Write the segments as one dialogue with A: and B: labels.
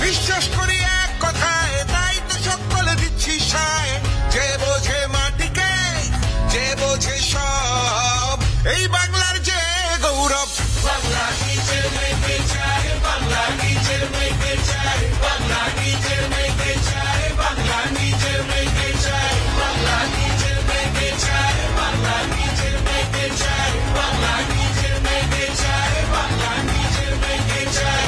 A: বিশ্বাস করি এক কথায়, তাই তো সকল দিচ্ছি সায়। যে বোঝে মাটিকে, যে বোঝে সব, এই বাংলার যে গৌরব। বাংলা নিজের মেয়েকে চায়, বাংলা নিজের মেয়েকে চায়, বাংলা নিজের মেয়েকে চায়, বাংলা নিজের মেয়েকে চায়, বাংলা নিজের মেয়েকে চায়, বাংলা নিজের মেয়েকে চায়, বাংলা নিজের মেয়েকে চায়, বাংলা নিজের মেয়েকে চায়।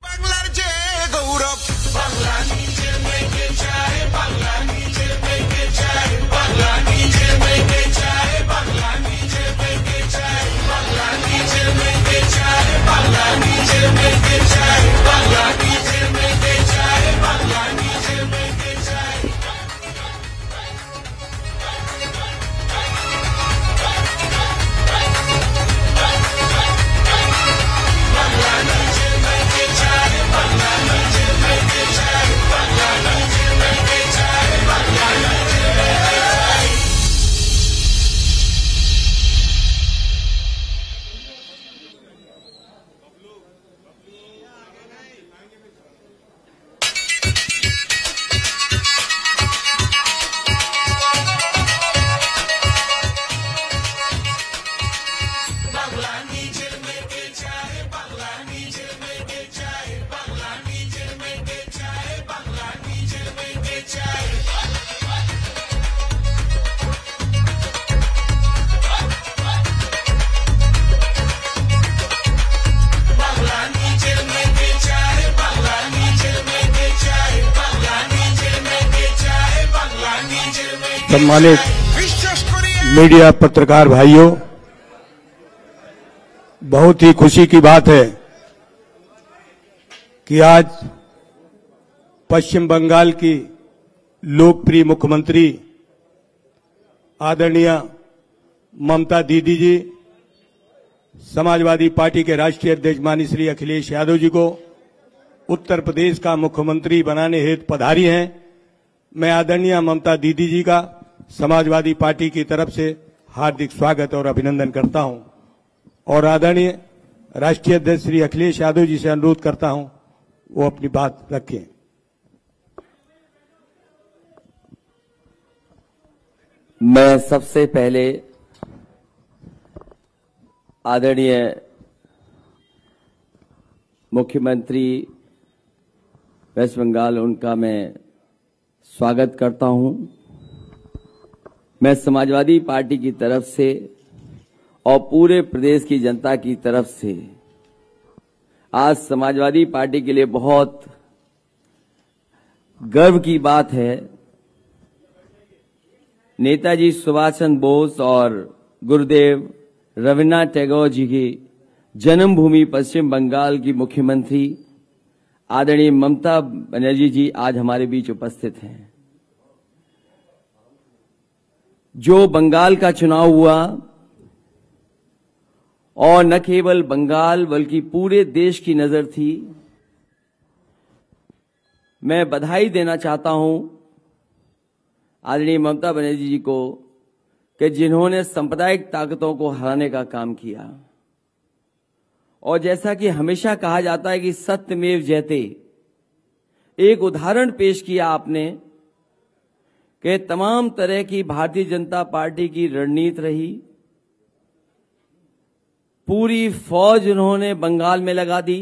A: বাংলার যে গৌরব। বাংলা নিজের মেয়েকে চায়, বাংলা নিজের মেয়েকে চায়, বাংলা নিজের মেয়েকে চায়, বাংলা নিজের মেয়েকে চায়, বাংলা নিজের মেয়েকে চায়, বাংলা নিজের মেয়েকে চায়, বাংলা নিজের মেয়েকে চায়, বাংলা নিজের মেয়েকে চায়।
B: सम्मानित मीडिया पत्रकार भाइयों, बहुत ही खुशी की बात है कि आज पश्चिम बंगाल की लोकप्रिय मुख्यमंत्री आदरणीय ममता दीदी जी समाजवादी पार्टी के राष्ट्रीय अध्यक्ष माननीय श्री अखिलेश यादव जी को उत्तर प्रदेश का मुख्यमंत्री बनाने हेतु पधारी हैं। मैं आदरणीय ममता दीदी जी का समाजवादी पार्टी की तरफ से हार्दिक स्वागत और अभिनंदन करता हूं और आदरणीय राष्ट्रीय अध्यक्ष श्री अखिलेश यादव जी से अनुरोध करता हूं वो अपनी बात रखें।
C: मैं सबसे पहले आदरणीय मुख्यमंत्री वेस्ट बंगाल उनका मैं स्वागत करता हूं। मैं समाजवादी पार्टी की तरफ से और पूरे प्रदेश की जनता की तरफ से आज समाजवादी पार्टी के लिए बहुत गर्व की बात है नेताजी सुभाष चंद्र बोस और गुरुदेव रविन्द्रनाथ टैगोर जी की जन्मभूमि पश्चिम बंगाल की मुख्यमंत्री आदरणीय ममता बनर्जी जी आज हमारे बीच उपस्थित हैं। जो बंगाल का चुनाव हुआ और न केवल बंगाल बल्कि पूरे देश की नजर थी, मैं बधाई देना चाहता हूं आदरणीय ममता बनर्जी जी को कि जिन्होंने सांप्रदायिक ताकतों को हराने का काम किया। और जैसा कि हमेशा कहा जाता है कि सत्यमेव जयते, एक उदाहरण पेश किया आपने कि तमाम तरह की भारतीय जनता पार्टी की रणनीति रही, पूरी फौज उन्होंने बंगाल में लगा दी,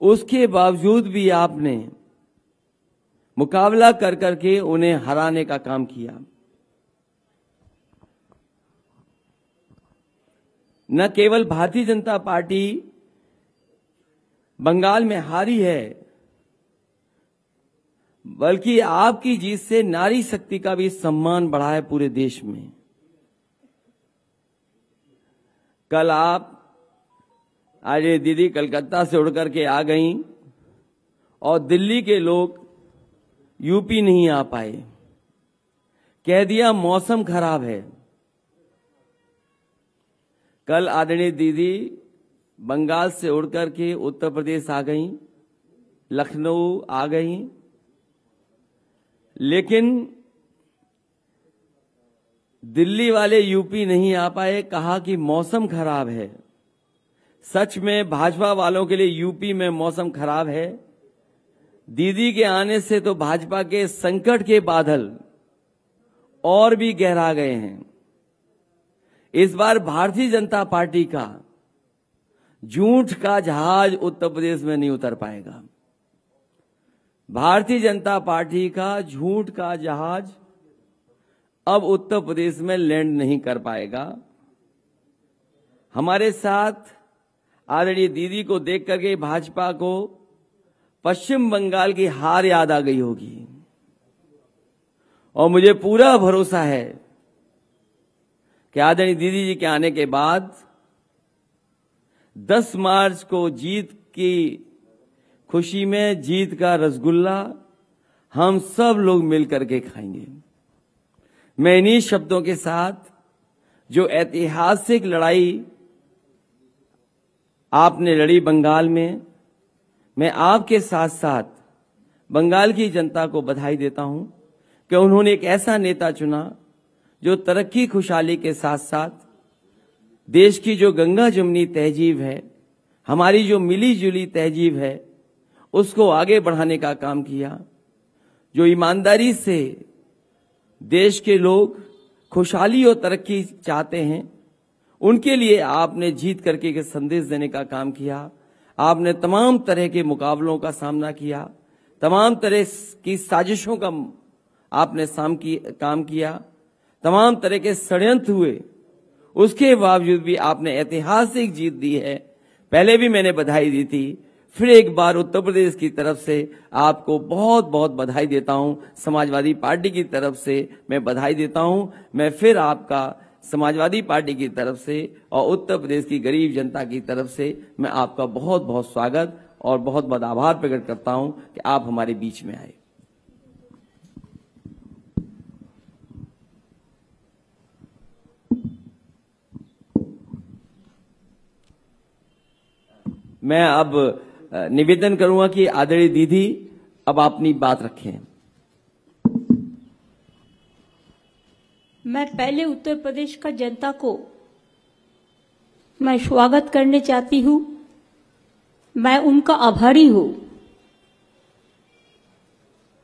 C: उसके बावजूद भी आपने मुकाबला कर करके उन्हें हराने का काम किया। न केवल भारतीय जनता पार्टी बंगाल में हारी है, बल्कि आपकी जीत से नारी शक्ति का भी सम्मान बढ़ा है पूरे देश में। कल आप आज ये दीदी कलकत्ता से उड़ करके आ गईं और दिल्ली के लोग यूपी नहीं आ पाए, कह दिया मौसम खराब है। कल आदरणीय दीदी बंगाल से उड़ करके उत्तर प्रदेश आ गईं, लखनऊ आ गईं, लेकिन दिल्ली वाले यूपी नहीं आ पाए, कहा कि मौसम खराब है। सच में भाजपा वालों के लिए यूपी में मौसम खराब है। दीदी के आने से तो भाजपा के संकट के बादल और भी गहरा गए हैं। इस बार भारतीय जनता पार्टी का झूठ का जहाज उत्तर प्रदेश में नहीं उतर पाएगा। भारतीय जनता पार्टी का झूठ का जहाज अब उत्तर प्रदेश में लैंड नहीं कर पाएगा। हमारे साथ आदरणीय दीदी को देख करके भाजपा को पश्चिम बंगाल की हार याद आ गई होगी, और मुझे पूरा भरोसा है कि आदरणीय दीदी जी के आने के बाद 10 मार्च को जीत की खुशी में जीत का रसगुल्ला हम सब लोग मिलकर के खाएंगे। मैं इन्हीं शब्दों के साथ जो ऐतिहासिक लड़ाई आपने लड़ी बंगाल में, मैं आपके साथ साथ बंगाल की जनता को बधाई देता हूं कि उन्होंने एक ऐसा नेता चुना जो तरक्की खुशहाली के साथ साथ देश की जो गंगा जमुनी तहजीब है, हमारी जो मिली जुली तहजीब है, उसको आगे बढ़ाने का काम किया। जो ईमानदारी से देश के लोग खुशहाली और तरक्की चाहते हैं, उनके लिए आपने जीत करके के संदेश देने का काम किया। आपने तमाम तरह के मुकाबलों का सामना किया, तमाम तरह की साजिशों का आपने काम किया, तमाम तरह के षड्यंत्र हुए, उसके बावजूद भी आपने ऐतिहासिक जीत दी है। पहले भी मैंने बधाई दी थी, फिर एक बार उत्तर प्रदेश की तरफ से आपको बहुत बहुत बधाई देता हूं। समाजवादी पार्टी की तरफ से मैं बधाई देता हूं। मैं फिर आपका समाजवादी पार्टी की तरफ से और उत्तर प्रदेश की गरीब जनता की तरफ से मैं आपका बहुत बहुत स्वागत और बहुत बहुत आभार प्रकट करता हूं कि आप हमारे बीच में आए। मैं अब निवेदन करूंगा कि आदरणीय दीदी अब अपनी बात रखें।
D: मैं पहले उत्तर प्रदेश का जनता को मैं स्वागत करने चाहती हूं। मैं उनका आभारी हूं।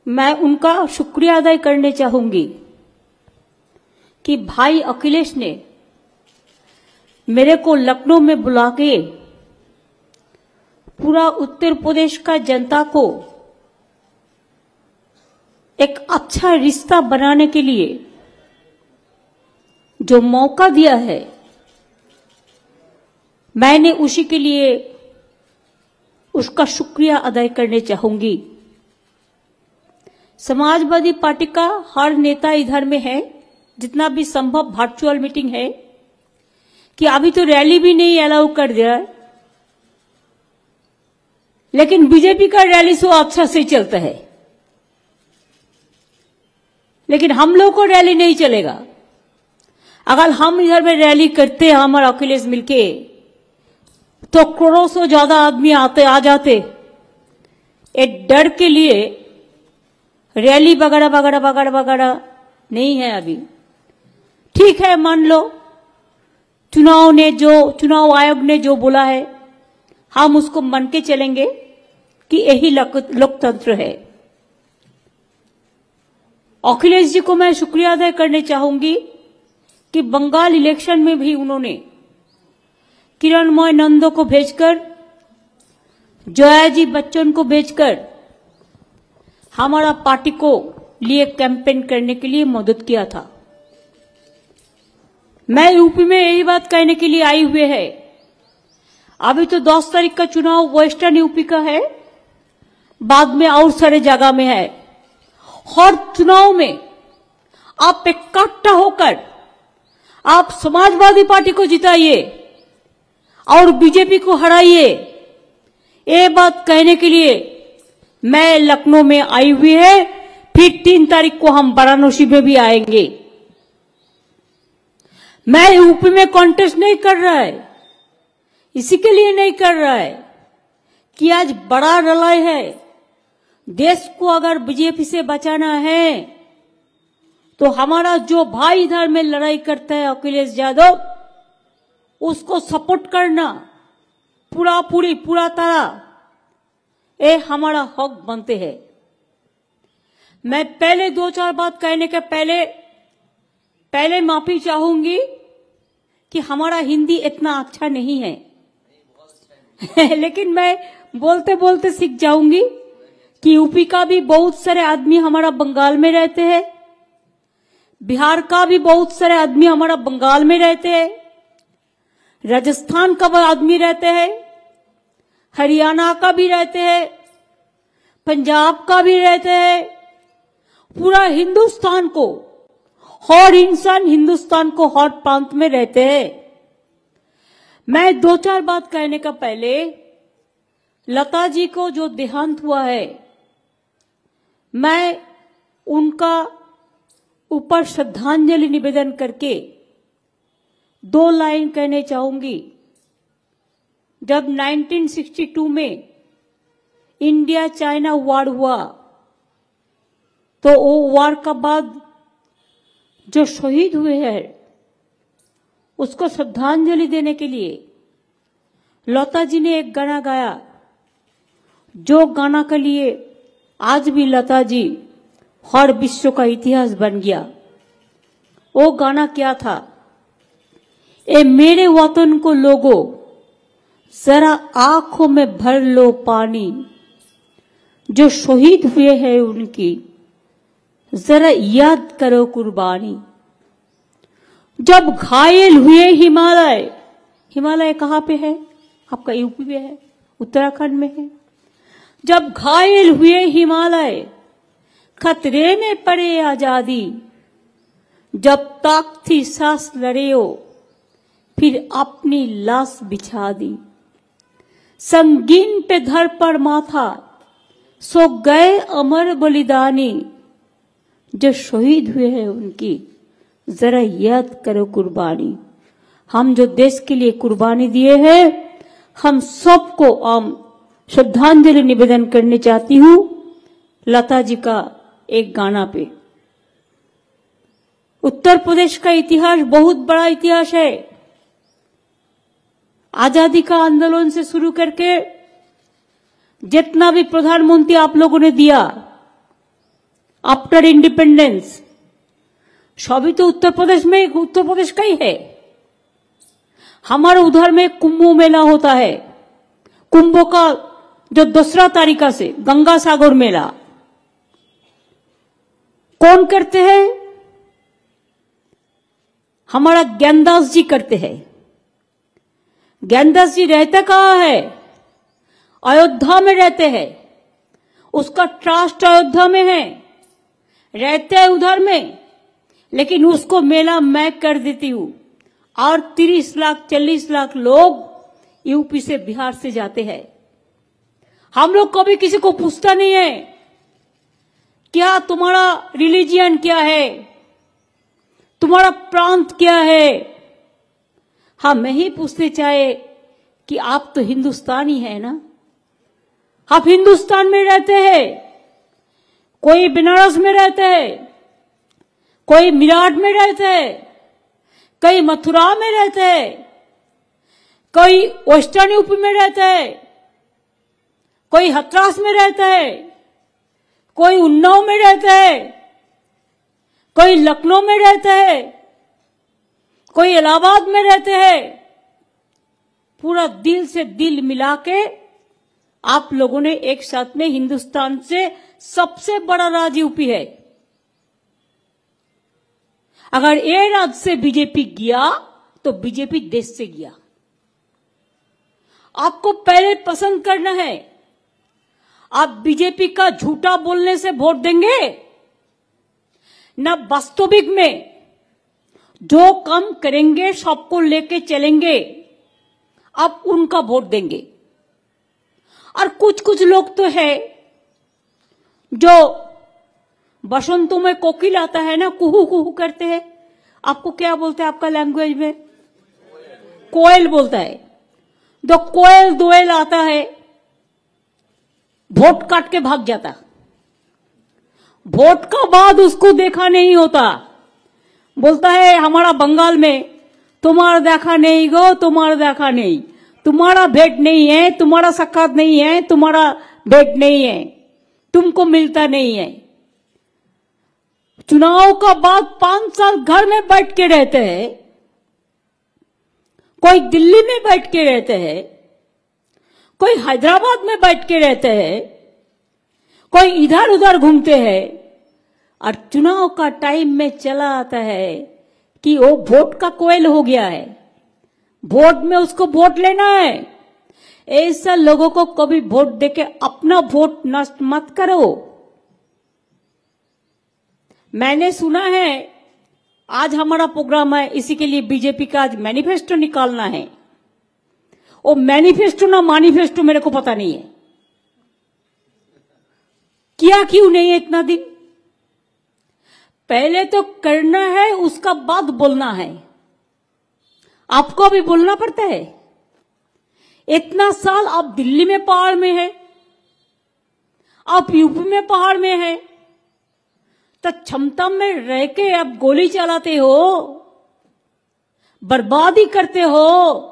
D: मैं उनका शुक्रिया अदा करने चाहूंगी कि भाई अखिलेश ने मेरे को लखनऊ में बुला के पूरा उत्तर प्रदेश का जनता को एक अच्छा रिश्ता बनाने के लिए जो मौका दिया है, मैंने उसी के लिए उसका शुक्रिया अदा करने चाहूंगी। समाजवादी पार्टी का हर नेता इधर में है, जितना भी संभव वर्चुअल मीटिंग है, कि अभी तो रैली भी नहीं अलाउ कर दिया है, लेकिन बीजेपी का रैली सो अच्छा से चलता है, लेकिन हम लोग को रैली नहीं चलेगा। अगर हम इधर में रैली करते हैं हमारा अखिलेश मिलके, तो करोड़ों से ज्यादा आदमी आ जाते। एक डर के लिए रैली वगैरह वगैरह वगैरह वगैरह नहीं है अभी। ठीक है, मान लो चुनाव आयोग ने जो बोला है, हम उसको मान के चलेंगे कि यही लोकतंत्र है। अखिलेश जी को मैं शुक्रिया अदा करना चाहूंगी कि बंगाल इलेक्शन में भी उन्होंने किरणमय नंदो को भेजकर, जयाजी बच्चन को भेजकर हमारा पार्टी को लिए कैंपेन करने के लिए मदद किया था। मैं यूपी में यही बात कहने के लिए आई हुए है। अभी तो 10 तारीख का चुनाव वेस्टर्न यूपी का है, बाद में और सारे जगह में है। हर चुनाव में आप इकट्ठा होकर आप समाजवादी पार्टी को जिताइए और बीजेपी को हराइए। ये बात कहने के लिए मैं लखनऊ में आई हुई है। फिर 3 तारीख को हम वाराणसी में भी आएंगे। मैं यूपी में कॉन्टेस्ट नहीं कर रहा है, इसी के लिए नहीं कर रहा है कि आज बड़ा लड़ाई है। देश को अगर बीजेपी से बचाना है तो हमारा जो भाई इधर में लड़ाई करता है अखिलेश यादव, उसको सपोर्ट करना पूरा तरह ये हमारा हक बनते हैं। मैं पहले 2-4 बात कहने के पहले माफी चाहूंगी कि हमारा हिंदी इतना अच्छा नहीं है लेकिन मैं बोलते बोलते सीख जाऊंगी कि यूपी का भी बहुत सारे आदमी हमारा बंगाल में रहते हैं, बिहार का भी बहुत सारे आदमी हमारा बंगाल में रहते हैं, राजस्थान का भी आदमी रहते हैं, हरियाणा का भी रहते हैं, पंजाब का भी रहते हैं। पूरा हिंदुस्तान को, हर इंसान हिंदुस्तान को हर प्रांत में रहते हैं। मैं 2-4 बात कहने का पहले लता जी को जो देहांत हुआ है, मैं उनका ऊपर श्रद्धांजलि निवेदन करके 2 लाइन कहने चाहूंगी। जब 1962 में इंडिया चाइना वॉर हुआ, तो वो वॉर का बाद जो शहीद हुए हैं उसको श्रद्धांजलि देने के लिए लता जी ने एक गाना गाया, जो गाना के लिए आज भी लता जी हर विश्व का इतिहास बन गया। वो गाना क्या था? ए मेरे वतन को लोगों, जरा आंखों में भर लो पानी, जो शहीद हुए हैं उनकी जरा याद करो कुर्बानी। जब घायल हुए हिमालय कहाँ पे है? आपका यूपी में है, उत्तराखंड में है। जब घायल हुए हिमालय, खतरे में पड़े आजादी, जब तक थी सांस लड़े हो, फिर अपनी लाश बिछा दी। संगीन पे धर पर माथा, सो गए अमर बलिदानी, जो शहीद हुए हैं उनकी जरा याद करो कुर्बानी। हम जो देश के लिए कुर्बानी दिए हैं, हम सबको श्रद्धांजलि निवेदन करने चाहती हूँ लता जी का एक गाना पे। उत्तर प्रदेश का इतिहास बहुत बड़ा इतिहास है। आजादी का आंदोलन से शुरू करके जितना भी प्रधानमंत्री आप लोगों ने दिया आफ्टर इंडिपेंडेंस, सभी तो उत्तर प्रदेश का ही है। हमारे उधर में कुंभ मेला होता है, कुंभ का जो 2 तारीख से गंगा सागर मेला कौन करते हैं? हमारा ज्ञानदास जी करते हैं। ज्ञानदास जी रहते कहाँ है? अयोध्या में रहते हैं। उसका ट्रस्ट अयोध्या में है। रहते हैं उधर में, लेकिन उसको मेला मैं कर देती हूं। और 30 लाख 40 लाख लोग यूपी से बिहार से जाते हैं। हम लोग कभी किसी को पूछता नहीं है क्या तुम्हारा रिलीजियन क्या है, तुम्हारा प्रांत क्या है। हम नहीं पूछते चाहे कि आप तो हिंदुस्तानी है ना, आप हिंदुस्तान में रहते हैं। कोई बनारस में रहते हैं, कोई मेरठ में रहते हैं, कोई मथुरा में रहते हैं, कोई वेस्टर्न यूपी में रहते हैं, कोई हथरास में रहता है, कोई उन्नाव में रहता है, कोई लखनऊ में रहता है, कोई इलाहाबाद में रहते हैं। पूरा दिल से दिल मिला के आप लोगों ने एक साथ में हिंदुस्तान से सबसे बड़ा राज्य यूपी है। अगर ये राज्य से बीजेपी गया तो बीजेपी देश से गया। आपको पहले पसंद करना है। आप बीजेपी का झूठा बोलने से वोट देंगे ना, वास्तविक में जो काम करेंगे सबको लेके चलेंगे, आप उनका वोट देंगे। और कुछ कुछ लोग तो है जो बसंतों में कोकिल आता है ना, कुहू कुहू करते हैं। आपको क्या बोलते हैं आपका लैंग्वेज में? कोयल बोलता है। जो कोयल दोयल आता है वोट काट के भाग जाता, वोट का बाद उसको देखा नहीं होता। बोलता है हमारा बंगाल में तुम्हारा देखा नहीं गो, तुम्हारा देखा नहीं, तुम्हारा भेंट नहीं है, तुम्हारा साक्षात नहीं है, तुम्हारा भेंट नहीं है, तुमको मिलता नहीं है। चुनाव का बाद 5 साल घर में बैठ के रहते हैं, कोई दिल्ली में बैठ के रहते हैं, कोई हैदराबाद में बैठ के रहते हैं, कोई इधर उधर घूमते हैं, और चुनाव का टाइम में चला आता है कि वो वोट का कोयल हो गया है, वोट में उसको वोट लेना है। ऐसा लोगों को कभी वोट देके अपना वोट नष्ट मत करो। मैंने सुना है आज हमारा प्रोग्राम है, इसी के लिए बीजेपी का आज मैनिफेस्टो निकालना है। वो मैनिफेस्टो ना मैनिफेस्टो मेरे को पता नहीं है, किया क्यों नहीं है इतना दिन। पहले तो करना है, उसका बाद बोलना है। आपको भी बोलना पड़ता है। इतना साल आप दिल्ली में पहाड़ में है, आप यूपी में पहाड़ में है, तो क्षमता में रह के आप गोली चलाते हो, बर्बादी करते हो।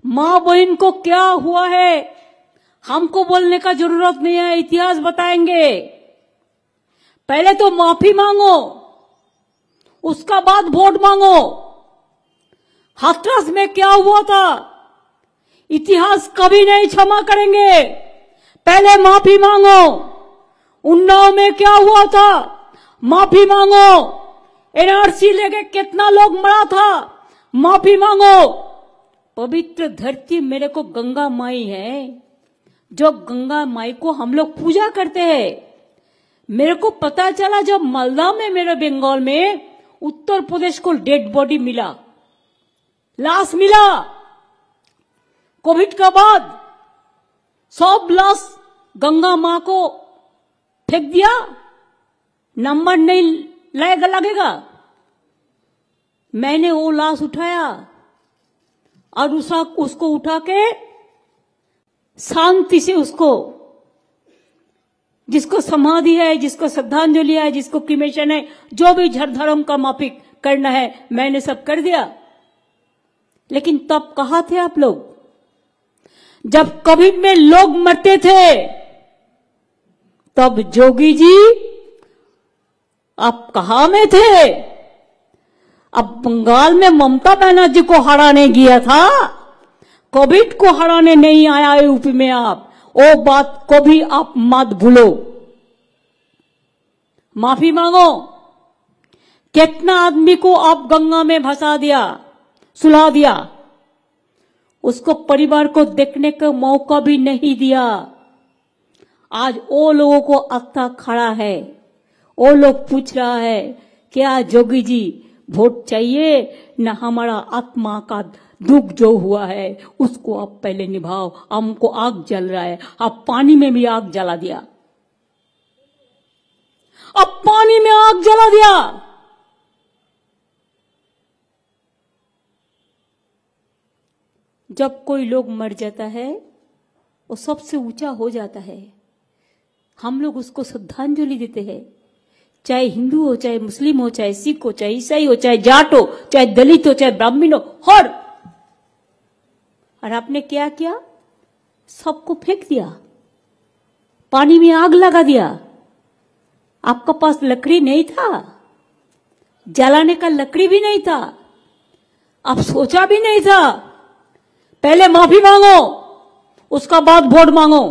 D: मां बहन को क्या हुआ है हमको बोलने का जरूरत नहीं है, इतिहास बताएंगे। पहले तो माफी मांगो, उसका बाद वोट मांगो। हाथरस में क्या हुआ था इतिहास कभी नहीं क्षमा करेंगे, पहले माफी मांगो। उन्नाव में क्या हुआ था माफी मांगो। एनआरसी लेके कितना लोग मरा था, माफी मांगो। पवित्र धरती मेरे को गंगा माई है, जो गंगा माई को हम लोग पूजा करते हैं। मेरे को पता चला जब मालदा में, मेरे बंगाल में, उत्तर प्रदेश को डेड बॉडी मिला, लाश मिला। कोविड का बाद सब लाश गंगा मां को फेंक दिया, नंबर नहीं लगेगा। मैंने वो लाश उठाया और उसको उठा के शांति से, उसको जिसको समाधि है, जिसको श्रद्धांजलि है, जिसको क्रिमेशन है, जो भी धर्म का माफिक करना है, मैंने सब कर दिया। लेकिन तब कहाँ थे आप लोग? जब कोविड में लोग मरते थे तब जोगी जी आप कहाँ में थे? अब बंगाल में ममता बनर्जी को हराने गया था, कोविड को हराने नहीं आया यूपी में। आप वो बात को भी आप मत भूलो, माफी मांगो। कितना आदमी को आप गंगा में भसा दिया, सुला दिया, उसको परिवार को देखने का मौका भी नहीं दिया। आज वो लोगों को अत्ता खड़ा है, वो लोग पूछ रहा है क्या जोगी जी वोट चाहिए न हमारा आत्मा का दुख जो हुआ है उसको आप पहले निभाओ, हमको आग जल रहा है, आप पानी में भी आग जला दिया, अब पानी में आग जला दिया। जब कोई लोग मर जाता है वो सबसे ऊंचा हो जाता है, हम लोग उसको श्रद्धांजलि देते हैं, चाहे हिंदू हो, चाहे मुस्लिम हो, चाहे सिख हो, चाहे ईसाई हो, चाहे जाट हो, चाहे दलित हो, चाहे ब्राह्मण हो, और आपने क्या किया? सबको फेंक दिया, पानी में आग लगा दिया। आपका पास लकड़ी नहीं था, जलाने का लकड़ी भी नहीं था, आप सोचा भी नहीं था पहले माफी मांगो उसका बाद वोट मांगो।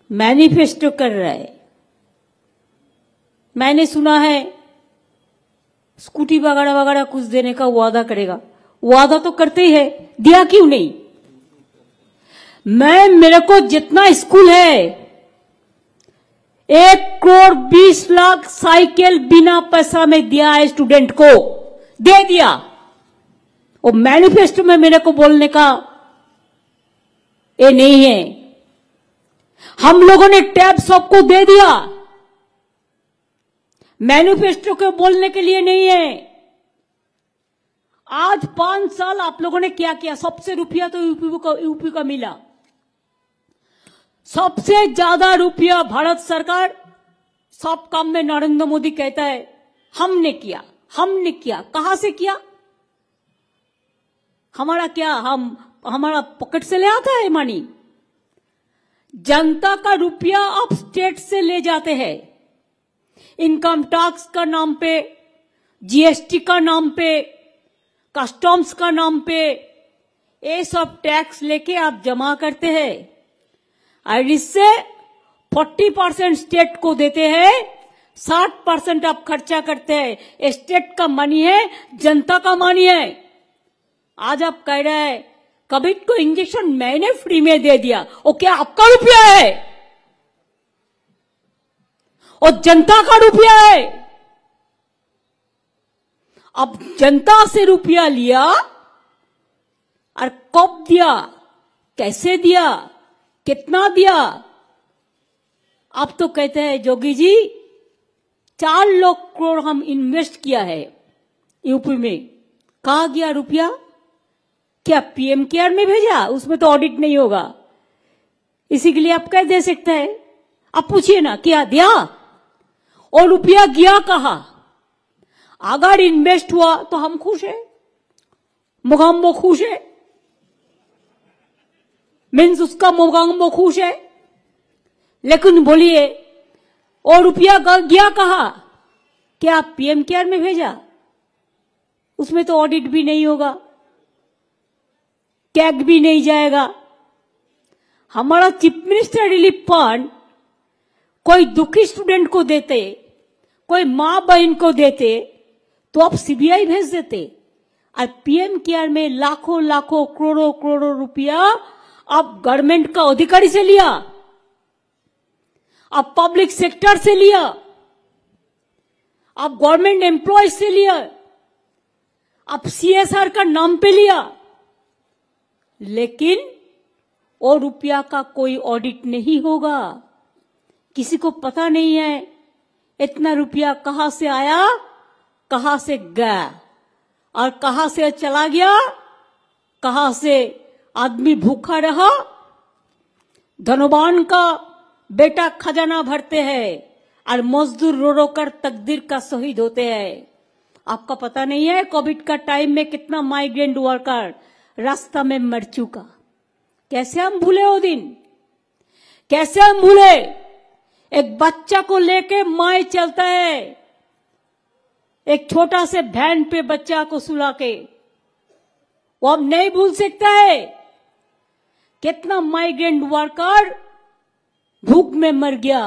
D: मैनिफेस्टो कर रहा है, मैंने सुना है स्कूटी वगैरह वगैरह कुछ देने का वादा करेगा, वादा तो करते ही है, दिया क्यों नहीं? मेरे को जितना स्कूल है 1,20,00,000 साइकिल बिना पैसा में दिया है, स्टूडेंट को दे दिया। वो मैनिफेस्टो में मेरे को बोलने का ये नहीं है, हम लोगों ने टैब सबको दे दिया, मैनिफेस्टो को बोलने के लिए नहीं है। आज 5 साल आप लोगों ने क्या किया? सबसे रुपया तो यूपी का मिला, सबसे ज्यादा रुपया भारत सरकार सब काम में नरेंद्र मोदी कहता है हमने किया, हमने किया। कहां से किया? हमारा क्या, हमारा पॉकेट से ले आता है मनी? जनता का रुपया आप स्टेट से ले जाते हैं, इनकम टैक्स का नाम पे, जीएसटी का नाम पे, कस्टम्स का नाम पे, ये सब टैक्स लेके आप जमा करते हैं और इससे 40% स्टेट को देते हैं, 60% आप खर्चा करते हैं। स्टेट का मनी है, जनता का मनी है। आज आप कह रहे हैं कोविड को इंजेक्शन मैंने फ्री में दे दिया, वो क्या आपका रुपया है? और जनता का रुपया है। अब जनता से रुपया लिया और कब दिया, कैसे दिया, कितना दिया? आप तो कहते हैं जोगी जी 4 लाख करोड़ हम इन्वेस्ट किया है यूपी में, कहा गया रुपया? क्या पीएम केयर में भेजा? उसमें तो ऑडिट नहीं होगा, इसी के लिए आप कह दे सकते हैं। आप पूछिए ना क्या दिया और रुपया गया कहा? अगर इन्वेस्ट हुआ तो हम खुश है, मोगाम्बो खुश है, मीन्स उसका मोगाम्बो खुश है। लेकिन बोलिए और रुपया गया कहा? क्या पीएम केयर में भेजा? उसमें तो ऑडिट भी नहीं होगा, कैग भी नहीं जाएगा। हमारा चीफ मिनिस्टर रिलीफ फंड कोई दुखी स्टूडेंट को देते, कोई मां बहन को देते तो आप सीबीआई भेज देते, और पीएम केयर में लाखों लाखों करोड़ों करोड़ों रुपया आप गवर्नमेंट का अधिकारी से लिया, आप पब्लिक सेक्टर से लिया, आप गवर्नमेंट एम्प्लॉय से लिया, आप सीएसआर का नाम पे लिया, लेकिन वो रुपया का कोई ऑडिट नहीं होगा। किसी को पता नहीं है इतना रुपया कहां से आया, कहां से गया और कहां से चला गया, कहां से आदमी भूखा रहा। धनवान का बेटा खजाना भरते हैं और मजदूर रो रो कर तकदीर का शहीद होते हैं। आपका पता नहीं है कोविड का टाइम में कितना माइग्रेंट वर्कर रास्ता में मर चुका। कैसे हम भूले वो दिन, कैसे हम भूले? एक बच्चा को लेके माए चलता है, एक छोटा से वैन पे बच्चा को सुला के, वो हम नहीं भूल सकता है। कितना माइग्रेंट वर्कर भूख में मर गया।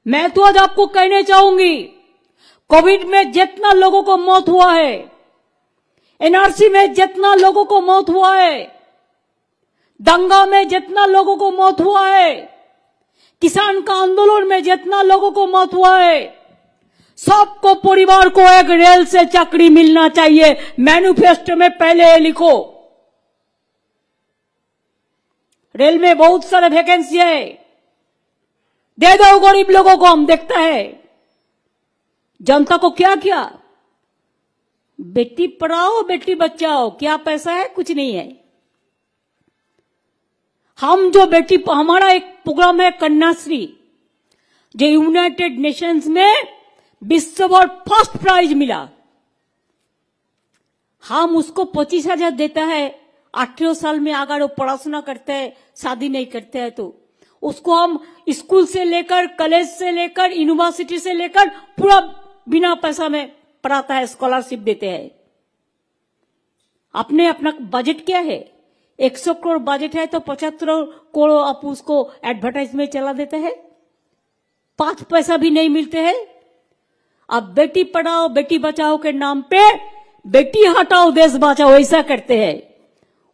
D: मैं तो आज आपको कहने चाहूंगी, कोविड में जितना लोगों को मौत हुआ है, एनआरसी में जितना लोगों को मौत हुआ है, दंगा में जितना लोगों को मौत हुआ है, किसान का आंदोलन में जितना लोगों को मौत हुआ है, सबको परिवार को एक रेल से चाकरी मिलना चाहिए। मैनिफेस्टो में पहले ये लिखो। रेल में बहुत सारे वैकेंसी है, दे दो गरीब लोगों को। हम देखता है जनता को क्या किया, बेटी पढ़ाओ बेटी बचाओ, क्या पैसा है? कुछ नहीं है। हम जो बेटी, हमारा एक प्रोग्राम है कन्याश्री, जो यूनाइटेड नेशंस में विश्व भर फर्स्ट प्राइज मिला। हम उसको 25,000 देता है। 18 साल में अगर वो पढ़ाशुना करते हैं, शादी नहीं करते हैं, तो उसको हम स्कूल से लेकर, कॉलेज से लेकर, यूनिवर्सिटी से लेकर पूरा बिना पैसा में पढ़ाता है, स्कॉलरशिप देते हैं। आपने अपना बजट क्या है? 100 करोड़ बजट है तो 75 करोड़ आप उसको एडवर्टाइज में चला देते हैं, 5 पैसा भी नहीं मिलते हैं। अब बेटी पढ़ाओ बेटी बचाओ के नाम पे बेटी हटाओ देश बचाओ ऐसा करते हैं।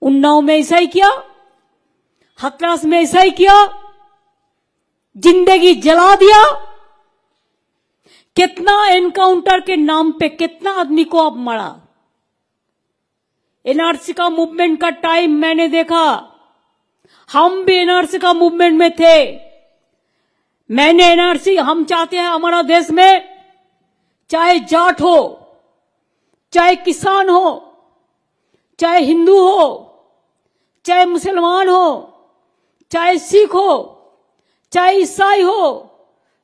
D: उन्नाव में ऐसा ही किया, हाथरस में ऐसा ही किया, जिंदगी जला दिया। कितना एनकाउंटर के नाम पे कितना आदमी को अब मरा। एनआरसी का मूवमेंट का टाइम मैंने देखा, हम भी एनआरसी का मूवमेंट में थे। मैंने एनआरसी, हम चाहते हैं हमारा देश में चाहे जाट हो, चाहे किसान हो, चाहे हिंदू हो, चाहे मुसलमान हो, चाहे सिख हो, चाहे ईसाई हो,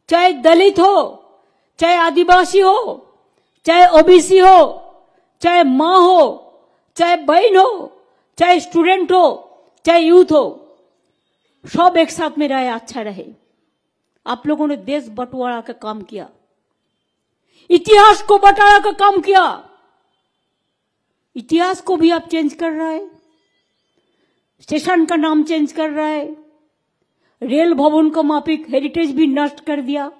D: चाहे दलित हो, चाहे आदिवासी हो, चाहे ओबीसी हो, चाहे मां हो, चाहे बहन हो, चाहे स्टूडेंट हो, चाहे यूथ हो, सब एक साथ में रहे, अच्छा रहे। आप लोगों ने देश बंटवारा का काम किया, इतिहास को बंटारा का काम किया। इतिहास को भी आप चेंज कर रहा है, स्टेशन का नाम चेंज कर रहा है, रेल भवन का माफिक हेरिटेज भी नष्ट कर दिया,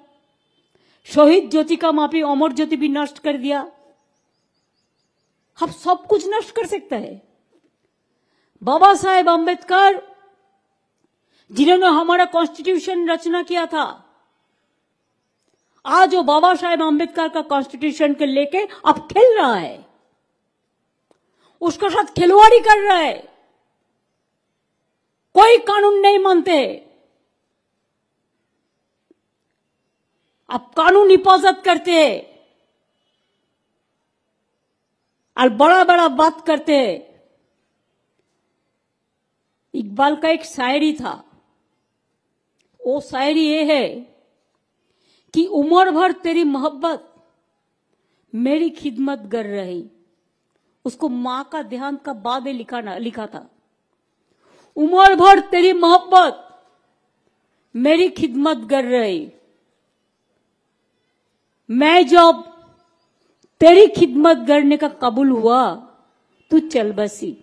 D: शहीद ज्योति का माफिक अमर ज्योति भी नष्ट कर दिया। अब सब कुछ नष्ट कर सकता है। बाबा साहेब आंबेडकर जिन्होंने हमारा कॉन्स्टिट्यूशन रचना किया था, आज वो बाबा साहेब आंबेडकर का कॉन्स्टिट्यूशन के लेके अब खेल रहा है, उसके साथ खिलवाड़ी कर रहा है। कोई कानून नहीं मानते, अब कानून हिफाजत करते हैं और बड़ा बड़ा बात करते हैं। इकबाल का एक शायरी था, वो शायरी ये है कि उम्र भर तेरी मोहब्बत मेरी खिदमत कर रही। उसको मां का देहांत का बाद लिखा था। उम्र भर तेरी मोहब्बत मेरी खिदमत कर रही, मैं जब तेरी खिदमत करने का कबूल हुआ तू चल बसी।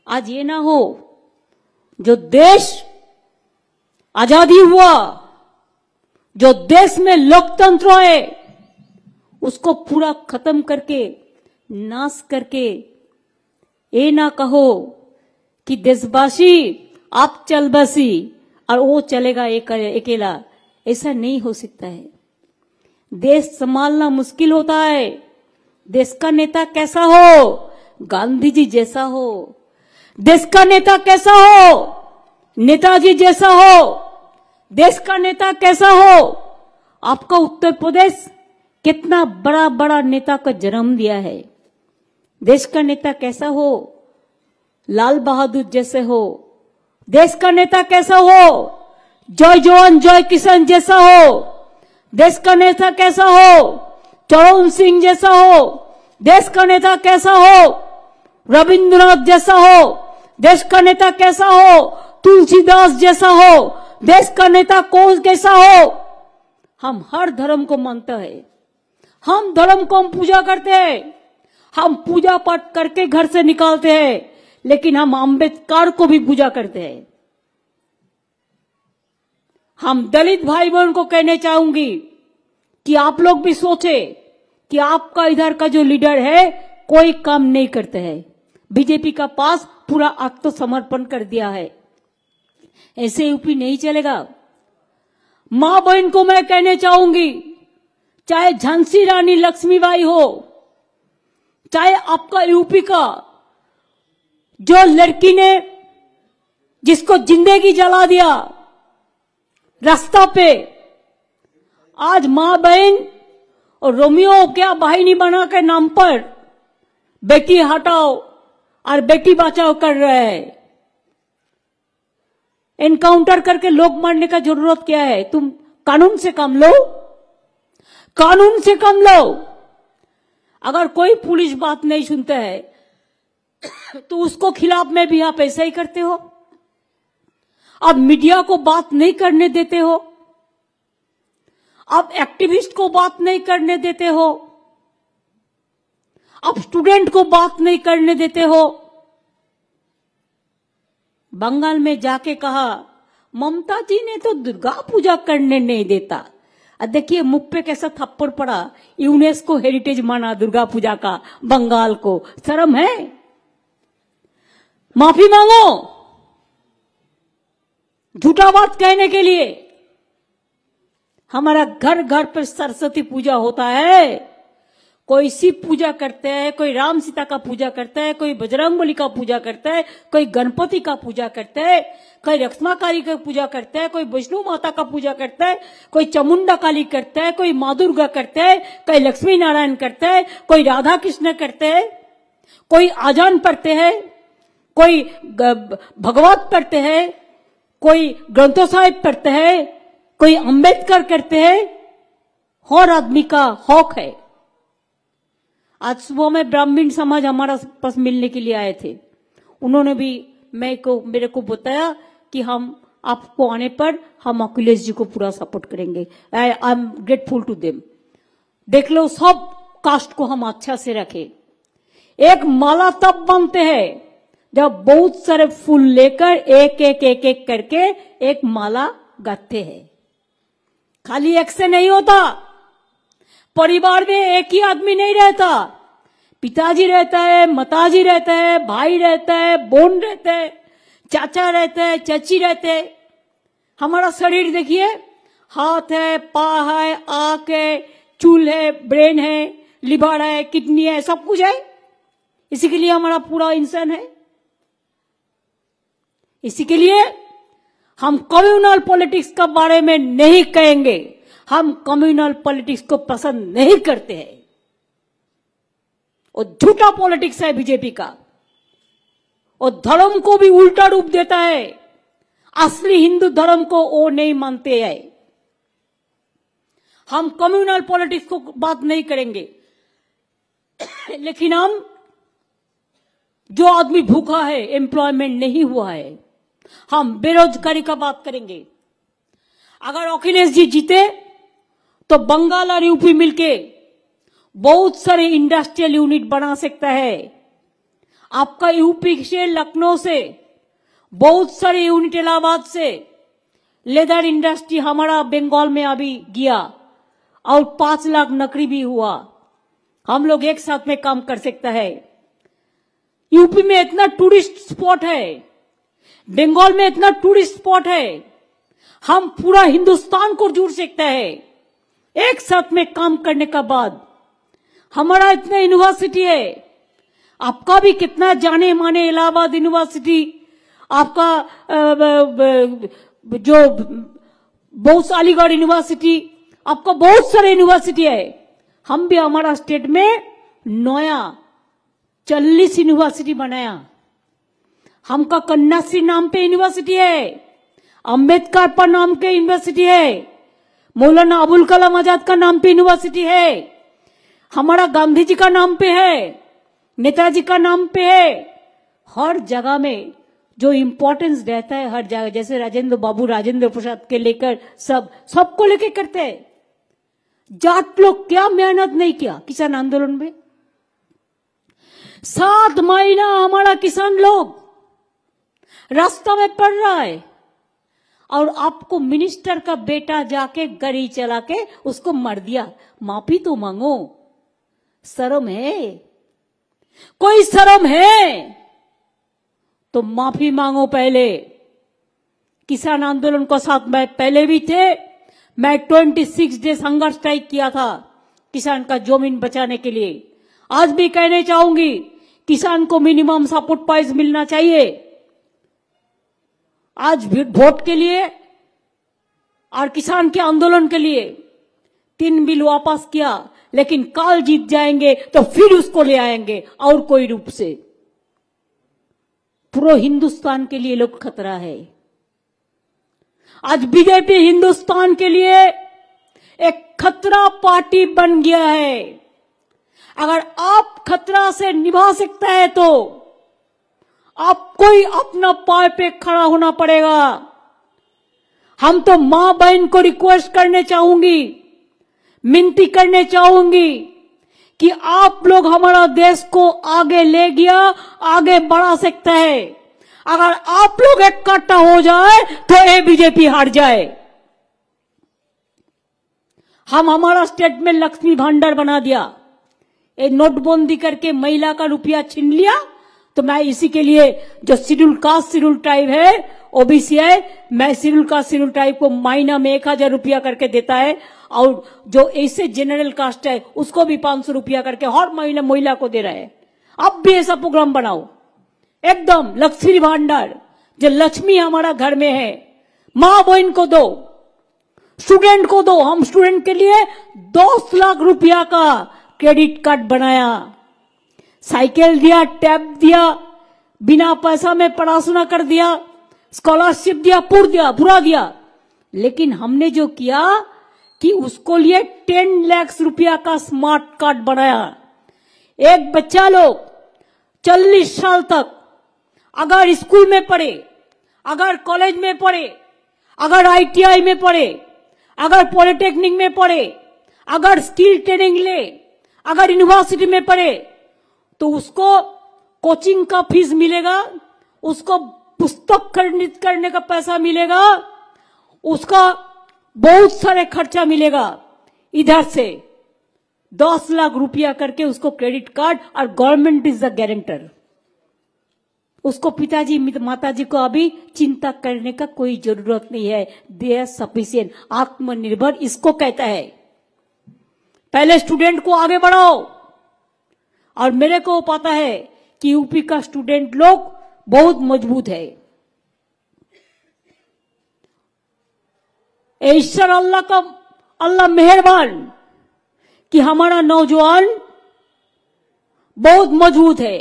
D: आज ये ना हो जो देश आजादी हुआ, जो देश में लोकतंत्र है, उसको पूरा खत्म करके नाश करके ये ना कहो कि देशवासी आप चल बसी और वो चलेगा अकेला। ऐसा नहीं हो सकता है। देश संभालना मुश्किल होता है। देश का नेता कैसा हो? गांधी जी जैसा हो। देश का नेता कैसा हो? नेताजी जैसा हो। देश का नेता कैसा हो? आपका उत्तर प्रदेश कितना बड़ा बड़ा नेता का जन्म दिया है। देश का नेता कैसा हो? लाल बहादुर जैसे हो। देश का नेता कैसा हो? जय जवान जय किसान जैसा हो। देश का नेता कैसा हो? चरण सिंह जैसा हो। देश का नेता कैसा हो? रविंद्रनाथ जैसा हो। देश का नेता कैसा हो? तुलसीदास जैसा हो। देश का नेता कौन कैसा हो? हम हर धर्म को मानते हैं, हम धर्म को हम पूजा करते हैं, हम पूजा पाठ करके घर से निकालते हैं, लेकिन हम आंबेडकर को भी पूजा करते हैं। हम दलित भाई बहन को कहने चाहूंगी कि आप लोग भी सोचे कि आपका इधर का जो लीडर है कोई काम नहीं करते हैं। बीजेपी का पास पूरा आत्मसमर्पण कर दिया है। ऐसे यूपी नहीं चलेगा। मां बहन को मैं कहने चाहूंगी, चाहे झांसी रानी लक्ष्मीबाई हो, चाहे आपका यूपी का जो लड़की ने जिसको जिंदगी जला दिया रास्ता पे, आज मां बहन और रोमियो क्या बहिनी बना के नाम पर बेटी हटाओ और बेटी बचाओ कर रहे हैं। एनकाउंटर करके लोग मारने का जरूरत क्या है? तुम कानून से काम लो, कानून से काम लो। अगर कोई पुलिस बात नहीं सुनता है तो उसको खिलाफ में भी आप ऐसा ही करते हो। आप मीडिया को बात नहीं करने देते हो, आप एक्टिविस्ट को बात नहीं करने देते हो, आप स्टूडेंट को बात नहीं करने देते हो। बंगाल में जाके कहा ममता जी ने तो दुर्गा पूजा करने नहीं देता। देखिए मुख पे कैसा थप्पड़ पड़ा। यूनेस्को हेरिटेज माना दुर्गा पूजा का बंगाल को। शर्म है? माफी मांगो झूठा बात कहने के लिए। हमारा घर घर पर सरस्वती पूजा होता है। कोई शिव पूजा करते हैं, कोई राम सीता का पूजा करता है, कोई बजरंगबली का पूजा करता है, कोई गणपति का पूजा करता है, कोई रक्षमा काली का पूजा करता है, कोई वैष्णो माता का पूजा करता है, कोई चामुंडा काली करता है, कोई माँ दुर्गा करता है, कोई लक्ष्मी नारायण करता है, कोई राधा कृष्ण करते हैं, कोई आजान पढ़ते हैं, कोई भगवत पढ़ते हैं, कोई ग्रंथो साहिब पढ़ते हैं, कोई अंबेडकर करते हैं। हर आदमी का हक है। आज सुबह में ब्राह्मण समाज हमारा पास मिलने के लिए आए थे। उन्होंने भी मेरे को बताया कि हम आपको आने पर हम अखिलेश जी को पूरा सपोर्ट करेंगे। I am grateful to them. देख लो, सब कास्ट को हम अच्छा से रखें। एक माला तब बनते हैं जब बहुत सारे फूल लेकर एक एक एक एक करके एक माला गाते हैं। खाली एक से नहीं होता। परिवार में एक ही आदमी नहीं रहता। पिताजी रहता है, माताजी रहता है, भाई रहता है, बहन रहता है, चाचा रहता है, चाची रहते हैं। हमारा शरीर देखिए, हाथ है, पाँव है, आंख है, चूल है, ब्रेन है, लिवर है, किडनी है, सब कुछ है। इसी के लिए हमारा पूरा इंसान है। इसी के लिए हम कम्युनल पॉलिटिक्स के बारे में नहीं कहेंगे। हम कम्युनल पॉलिटिक्स को पसंद नहीं करते हैं। और झूठा पॉलिटिक्स है बीजेपी का। और धर्म को भी उल्टा रूप देता है। असली हिंदू धर्म को वो नहीं मानते हैं। हम कम्युनल पॉलिटिक्स को बात नहीं करेंगे। लेकिन हम जो आदमी भूखा है, एम्प्लॉयमेंट नहीं हुआ है, हम बेरोजगारी का बात करेंगे। अगर अखिलेश जी जीते तो बंगाल और यूपी मिलके बहुत सारे इंडस्ट्रियल यूनिट बना सकता है। आपका यूपी से, लखनऊ से बहुत सारे यूनिट, इलाहाबाद से लेदर इंडस्ट्री हमारा बंगाल में अभी गया और 5 लाख नौकरी भी हुआ। हम लोग एक साथ में काम कर सकता है। यूपी में इतना टूरिस्ट स्पॉट है, बंगाल में इतना टूरिस्ट स्पॉट है, हम पूरा हिंदुस्तान को जोड़ सकता है एक साथ में काम करने का बाद। हमारा इतना यूनिवर्सिटी है। आपका भी कितना जाने माने इलाहाबाद यूनिवर्सिटी, आपका जो बहुत अलीगढ़ यूनिवर्सिटी, आपका बहुत सारे यूनिवर्सिटी है। हम भी हमारा स्टेट में नया 40 यूनिवर्सिटी बनाया। हमका कन्याश्री नाम पे यूनिवर्सिटी है, अंबेडकर पर नाम के यूनिवर्सिटी है, मौलाना अबुल कलाम आजाद का नाम पे यूनिवर्सिटी है, हमारा गांधी जी का नाम पे है, नेताजी का नाम पे है। हर जगह में जो इंपॉर्टेंस रहता है, हर जगह, जैसे राजेंद्र बाबू, राजेंद्र प्रसाद के लेकर सबको लेके करते हैं। जाट लोग क्या मेहनत नहीं किया किसान आंदोलन में। 7 महीना हमारा किसान लोग रास्ता में पड़ रहा है और आपको मिनिस्टर का बेटा जाके गाड़ी चला के उसको मार दिया। माफी तो मांगो, शर्म है? कोई शर्म है? तो माफी मांगो पहले। किसान आंदोलन को साथ में पहले भी थे। मैं 26 डेज हंगर स्ट्राइक किया था किसान का जमीन बचाने के लिए। आज भी कहने चाहूंगी, किसान को मिनिमम सपोर्ट प्राइस मिलना चाहिए। आज वोट के लिए और किसान के आंदोलन के लिए 3 बिल वापस किया, लेकिन कल जीत जाएंगे तो फिर उसको ले आएंगे और कोई रूप से। पूरे हिंदुस्तान के लिए लोग खतरा है। आज बीजेपी हिंदुस्तान के लिए एक खतरा पार्टी बन गया है। अगर आप खतरा से निभा सकता है तो आपको ही अपना पाय पे खड़ा होना पड़ेगा। हम तो मां बहन को रिक्वेस्ट करने चाहूंगी, मिनती करने चाहूंगी कि आप लोग हमारा देश को आगे ले गया, आगे बढ़ा सकता है। अगर आप लोग इकट्ठा हो जाए तो ये बीजेपी हार जाए। हम हमारा स्टेट में लक्ष्मी भांडार बना दिया, ये नोटबंदी करके महिला का रुपया छीन लिया। तो मैं इसी के लिए जो शेड्यूल कास्ट शेड्यूल ट्राइब है, ओबीसी है, मैं शेड्यूल कास्ट शेड्यूल ट्राइब को महीना में 1000 रुपया करके देता है, और जो ऐसे जनरल कास्ट है उसको भी 500 रुपया करके हर महीने महिला को दे रहा है। अब भी ऐसा प्रोग्राम बनाओ, एकदम लक्ष्मी भांडार, जो लक्ष्मी हमारा घर में है, मां बहन को दो, स्टूडेंट को दो। हम स्टूडेंट के लिए 10 लाख रुपया का क्रेडिट कार्ड बनाया, साइकिल दिया, टैब दिया, बिना पैसा में पढ़ाशुना कर दिया, स्कॉलरशिप दिया, पूरा दिया। लेकिन हमने जो किया कि उसको लिए 10 लाख रुपया का स्मार्ट कार्ड बनाया। एक बच्चा लोग 40 साल तक अगर स्कूल में पढ़े, अगर कॉलेज में पढ़े, अगर आईटीआई में पढ़े, अगर पॉलिटेक्निक में पढ़े, अगर स्किल ट्रेनिंग ले, अगर यूनिवर्सिटी में पढ़े, तो उसको कोचिंग का फीस मिलेगा, उसको पुस्तक खरीद करने का पैसा मिलेगा, उसका बहुत सारे खर्चा मिलेगा। इधर से 10 लाख रुपया करके उसको क्रेडिट कार्ड, और गवर्नमेंट इज द गारंटर। उसको पिताजी माताजी को अभी चिंता करने का कोई जरूरत नहीं है। दे आर सफिशिएंट, आत्मनिर्भर इसको कहता है। पहले स्टूडेंट को आगे बढ़ाओ। और मेरे को पता है कि यूपी का स्टूडेंट लोग बहुत मजबूत है। ईश्वर अल्लाह मेहरबान कि हमारा नौजवान बहुत मजबूत है।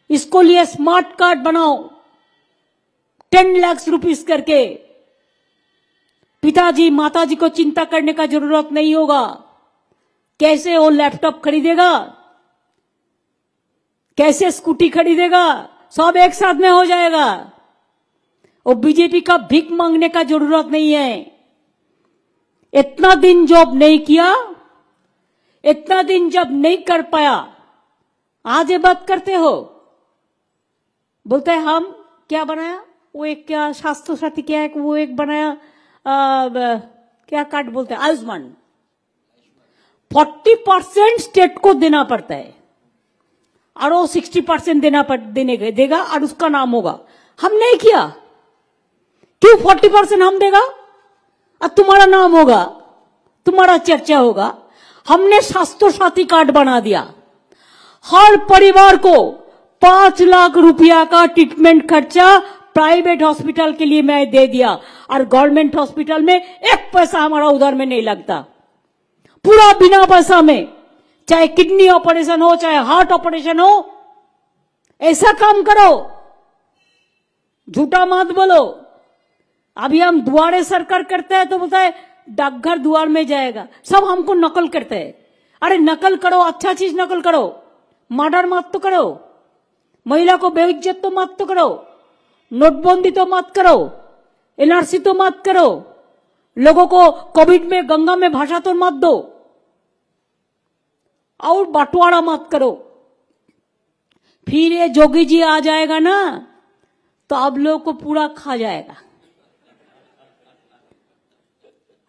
D: इसको लिए स्मार्ट कार्ड बनाओ, 10 लाख रुपीस करके। पिताजी माताजी को चिंता करने का जरूरत नहीं होगा। कैसे वो लैपटॉप खरीदेगा, कैसे स्कूटी खरीदेगा, सब एक साथ में हो जाएगा। और बीजेपी का भीख मांगने का जरूरत नहीं है। इतना दिन जॉब नहीं किया, इतना दिन जब नहीं कर पाया, आज ये बात करते हो। बोलते हैं हम क्या बनाया, वो एक क्या स्वास्थ्य साथी क्या है, वो एक बनाया क्या कार्ड बोलते हैं, आयुष्मान। 40% स्टेट को देना पड़ता है, और वो 60% देगा, और उसका नाम होगा। हम नहीं किया, क्यों 40% हम देगा और तुम्हारा नाम होगा, तुम्हारा चर्चा होगा। हमने स्वास्थ्य साथी कार्ड बना दिया। हर परिवार को 5 लाख रुपया का ट्रीटमेंट खर्चा प्राइवेट हॉस्पिटल के लिए मैं दे दिया, और गवर्नमेंट हॉस्पिटल में 1 पैसा हमारा उधर में नहीं लगता, पूरा बिना पैसा में। चाहे किडनी ऑपरेशन हो, चाहे हार्ट ऑपरेशन हो, ऐसा काम करो, झूठा मत बोलो। अभी हम दुआरे सरकार करते हैं तो बोलता है डाकघर द्वार में जाएगा, सब हमको नकल करते हैं। अरे नकल करो, अच्छा चीज नकल करो, मर्डर मत तो करो, महिला को बेइज्जत तो मत तो करो, नोटबंदी तो मत करो, एनआरसी तो मत करो, लोगों को कोविड में गंगा में भाषा तो मत दो, और बंटवारा मत करो। फिर ये जोगी जी आ जाएगा ना, तो आप लोगों को पूरा खा जाएगा,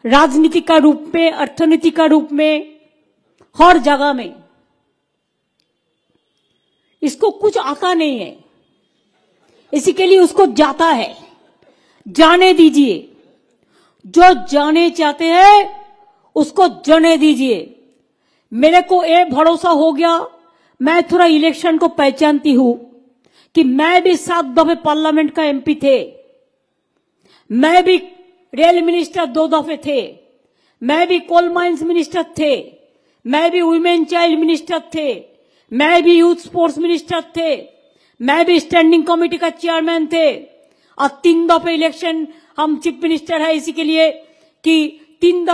D: राजनीति का रूप में, अर्थनीति का रूप में, हर जगह में। इसको कुछ आता नहीं है। इसी के लिए उसको जाता है, जाने दीजिए। जो जाने चाहते हैं उसको जाने दीजिए। मेरे को ये भरोसा हो गया, मैं थोड़ा इलेक्शन को पहचानती हूं कि मैं भी 7 दफे पार्लियामेंट का एमपी थे, मैं भी रेल मिनिस्टर 2 दफे थे, मैं भी कोल माइंस मिनिस्टर थे, मैं भी वुमेन चाइल्ड मिनिस्टर थे, मैं भी यूथ स्पोर्ट्स मिनिस्टर थे, मैं भी स्टैंडिंग कमेटी का चेयरमैन थे। और 3 दफे इलेक्शन हम चीफ मिनिस्टर है, इसी के लिए कि 3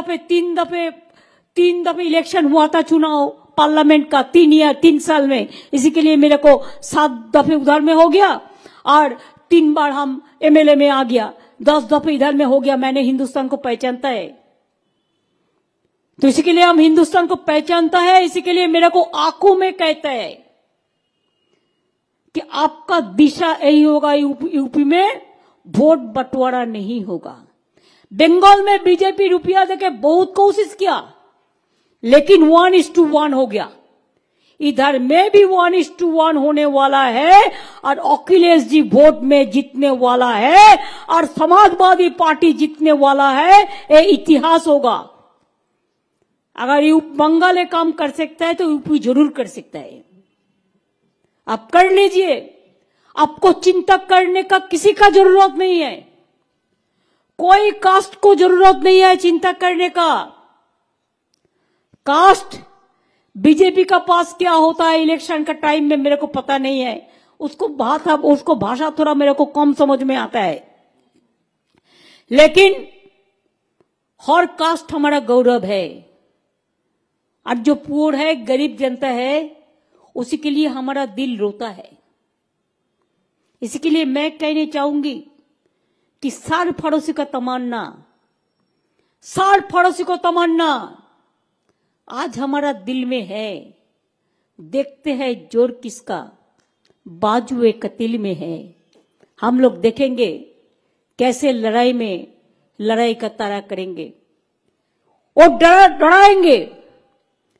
D: दफे इलेक्शन हुआ था, चुनाव पार्लियामेंट का 3 साल में। इसी के लिए मेरे को 7 दफे उधर में हो गया और 3 बार हम एमएलए में आ गया, 10 दफे इधर में हो गया। मैंने हिंदुस्तान को पहचानता है, तो इसी के लिए हम हिंदुस्तान को पहचानता है। इसी के लिए मेरे को आंखों में कहता है कि आपका दिशा यही होगा, यूपी में वोट बंटवारा नहीं होगा। बंगाल में बीजेपी रुपया देके बहुत कोशिश किया, लेकिन 1:1 हो गया। इधर में भी 1:1 होने वाला है और अखिलेश जी वोट में जीतने वाला है और समाजवादी पार्टी जीतने वाला है। ये इतिहास होगा। अगर बंगाल ये काम कर सकता है तो यूपी जरूर कर सकता है। आप कर लीजिए, आपको चिंता करने का किसी का जरूरत नहीं है, कोई कास्ट को जरूरत नहीं है चिंता करने का। कास्ट बीजेपी का पास क्या होता है इलेक्शन का टाइम में मेरे को पता नहीं है, उसको भाषा थोड़ा मेरे को कम समझ में आता है, लेकिन हर कास्ट हमारा गौरव है। और जो पुअर है, गरीब जनता है, उसी के लिए हमारा दिल रोता है। इसी के लिए मैं कहना चाहूंगी कि सार फरोशी का तमन्ना आज हमारा दिल में है। देखते हैं जोर किसका, बाजुए कतिल में है। हम लोग देखेंगे कैसे लड़ाई का तारा करेंगे और डराएंगे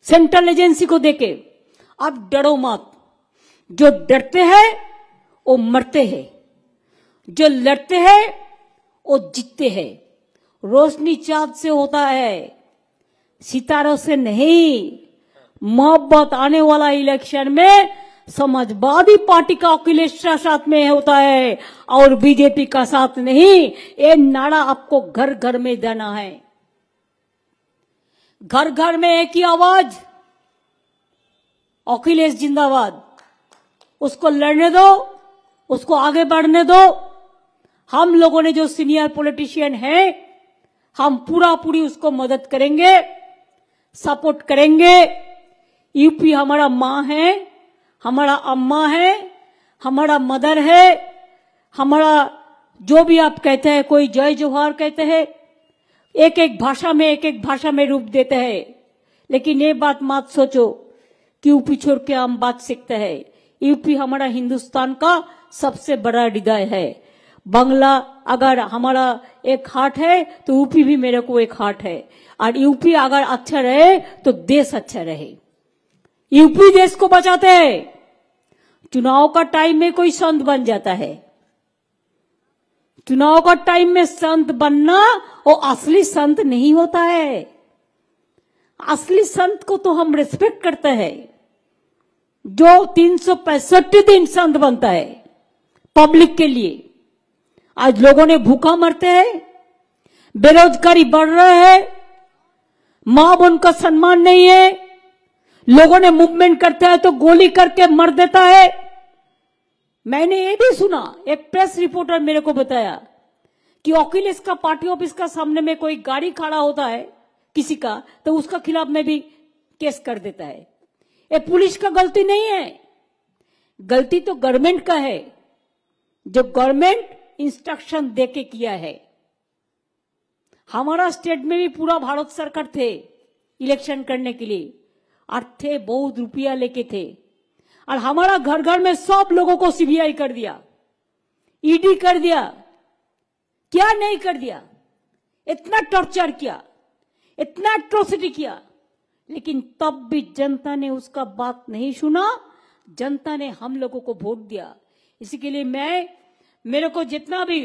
D: सेंट्रल एजेंसी को देके। अब डरो मत, जो डरते हैं वो मरते हैं, जो लड़ते हैं वो जीतते हैं। रोशनी चांद से होता है, सितारों से नहीं। मोहब्बत आने वाला इलेक्शन में समाजवादी पार्टी का अखिलेश साथ में होता है और बीजेपी का साथ नहीं। ये नारा आपको घर घर में देना है। घर घर में एक ही आवाज, अखिलेश जिंदाबाद। उसको लड़ने दो, उसको आगे बढ़ने दो। हम लोगों ने जो सीनियर पॉलिटिशियन है, हम पूरी उसको मदद करेंगे, सपोर्ट करेंगे। यूपी हमारा माँ है, हमारा अम्मा है, हमारा मदर है, हमारा जो भी आप कहते हैं, कोई जय जोहार कहते हैं, एक एक भाषा में रूप देते हैं। लेकिन ये बात मत सोचो कि यूपी छोड़ के हम बात सीखते हैं। यूपी हमारा हिंदुस्तान का सबसे बड़ा हृदय है। बांग्ला अगर हमारा एक हार्ट है तो यूपी भी मेरे को एक हार्ट है। और यूपी अगर अच्छा रहे तो देश अच्छा रहे। यूपी देश को बचाते हैं। चुनाव का टाइम में कोई संत बन जाता है, चुनाव का टाइम में संत बनना वो असली संत नहीं होता है। असली संत को तो हम रिस्पेक्ट करते हैं, जो 365 दिन संत बनता है पब्लिक के लिए। आज लोगों ने भूखा मरते हैं, बेरोजगारी बढ़ रहा है, मां बहन का सम्मान नहीं है, लोगों ने मूवमेंट करते हैं तो गोली करके मर देता है। मैंने ये भी सुना, एक प्रेस रिपोर्टर मेरे को बताया कि अखिलेश का पार्टी ऑफिस का सामने में कोई गाड़ी खड़ा होता है किसी का, तो उसका खिलाफ में भी केस कर देता है। ये पुलिस का गलती नहीं है, गलती तो गवर्नमेंट का है, जो गवर्नमेंट इंस्ट्रक्शन देके किया है। हमारा स्टेट में भी पूरा भारत सरकार थे इलेक्शन करने के लिए, और थे बहुत रुपया लेके थे, और हमारा घर घर में सब लोगों को सीबीआई कर दिया, ईडी कर दिया। क्या नहीं कर दिया, इतना टॉर्चर किया, इतना एट्रोसिटी किया, लेकिन तब भी जनता ने उसका बात नहीं सुना। जनता ने हम लोगों को वोट दिया। इसी के लिए मैं मेरे को जितना भी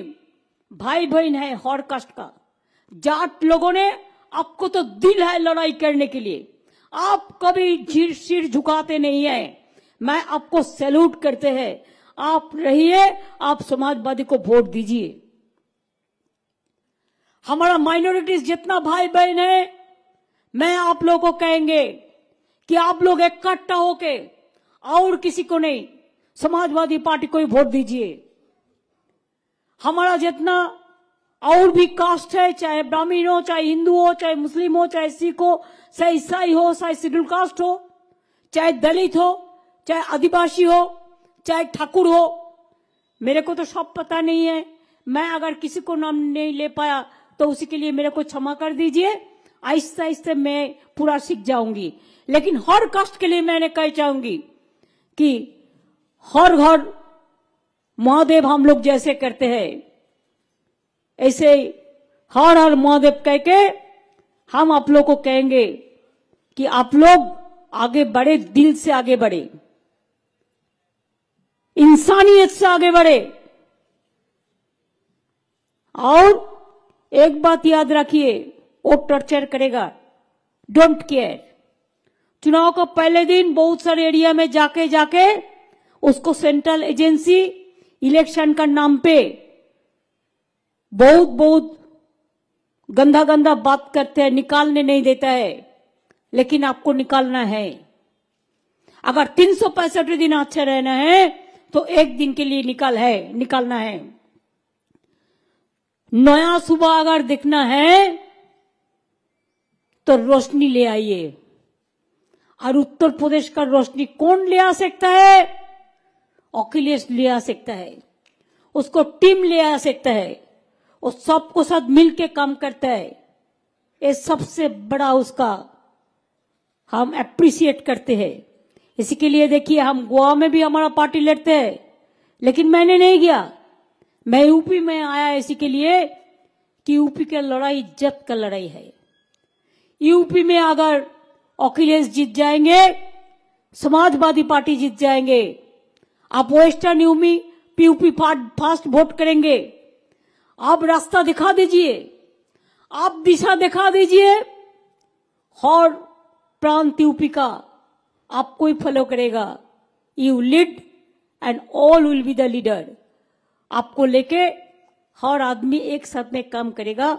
D: भाई बहन है हर कास्ट का, जाट लोगों ने, आपको तो दिल है लड़ाई करने के लिए, आप कभी सिर झुकाते नहीं है, मैं आपको सैल्यूट करते हैं। आप रहिए, आप समाजवादी को वोट दीजिए। हमारा माइनॉरिटीज जितना भाई बहन है, मैं आप लोगों को कहेंगे कि आप लोग इकट्ठा होके और किसी को नहीं, समाजवादी पार्टी को ही वोट दीजिए। हमारा जितना और भी कास्ट है, चाहे ब्राह्मण हो, चाहे हिंदू हो, चाहे मुस्लिम हो, चाहे सिख हो, चाहे ईसाई हो, चाहे शेड्यूल कास्ट हो, चाहे दलित हो, चाहे आदिवासी हो, चाहे ठाकुर हो, मेरे को तो सब पता नहीं है। मैं अगर किसी को नाम नहीं ले पाया तो उसी के लिए मेरे को क्षमा कर दीजिए। आहिस्ते आहिस्ते मैं पूरा सीख जाऊंगी, लेकिन हर कास्ट के लिए मैंने कह चाहूंगी कि हर घर महादेव हम लोग जैसे करते हैं, ऐसे हर हर महादेव कह के हम आप लोग को कहेंगे कि आप लोग आगे बढ़े, दिल से आगे बढ़े, इंसानियत से आगे बढ़े। और एक बात याद रखिए, वो टॉर्चर करेगा, डोंट केयर। चुनाव का पहले दिन बहुत सारे एरिया में जाके उसको सेंट्रल एजेंसी इलेक्शन का नाम पे बहुत गंदा बात करते हैं, निकालने नहीं देता है, लेकिन आपको निकालना है। अगर 365 दिन अच्छा रहना है तो एक दिन के लिए निकालना है। नया सुबह अगर देखना है तो रोशनी ले आइए। और उत्तर प्रदेश का रोशनी कौन ले आ सकता है? अखिलेश ले आ सकता है, उसको टीम ले आ सकता है, वो सबको साथ मिलके काम करता है। ये सबसे बड़ा उसका हम अप्रिशिएट करते हैं। इसी के लिए देखिए, हम गोवा में भी हमारा पार्टी लड़ते हैं, लेकिन मैंने नहीं गया, मैं यूपी में आया इसी के लिए कि यूपी की लड़ाई इज्जत का लड़ाई है। यूपी में अगर अखिलेश जीत जाएंगे, समाजवादी पार्टी जीत जाएंगे, आप वेस्टर्न यूपी फास्ट वोट करेंगे, आप रास्ता दिखा दीजिए, आप दिशा दिखा दीजिए, हर प्रांत यूपी का आपको ही फॉलो करेगा। You lead and all will be the leader. आपको लेके हर आदमी एक साथ में काम करेगा,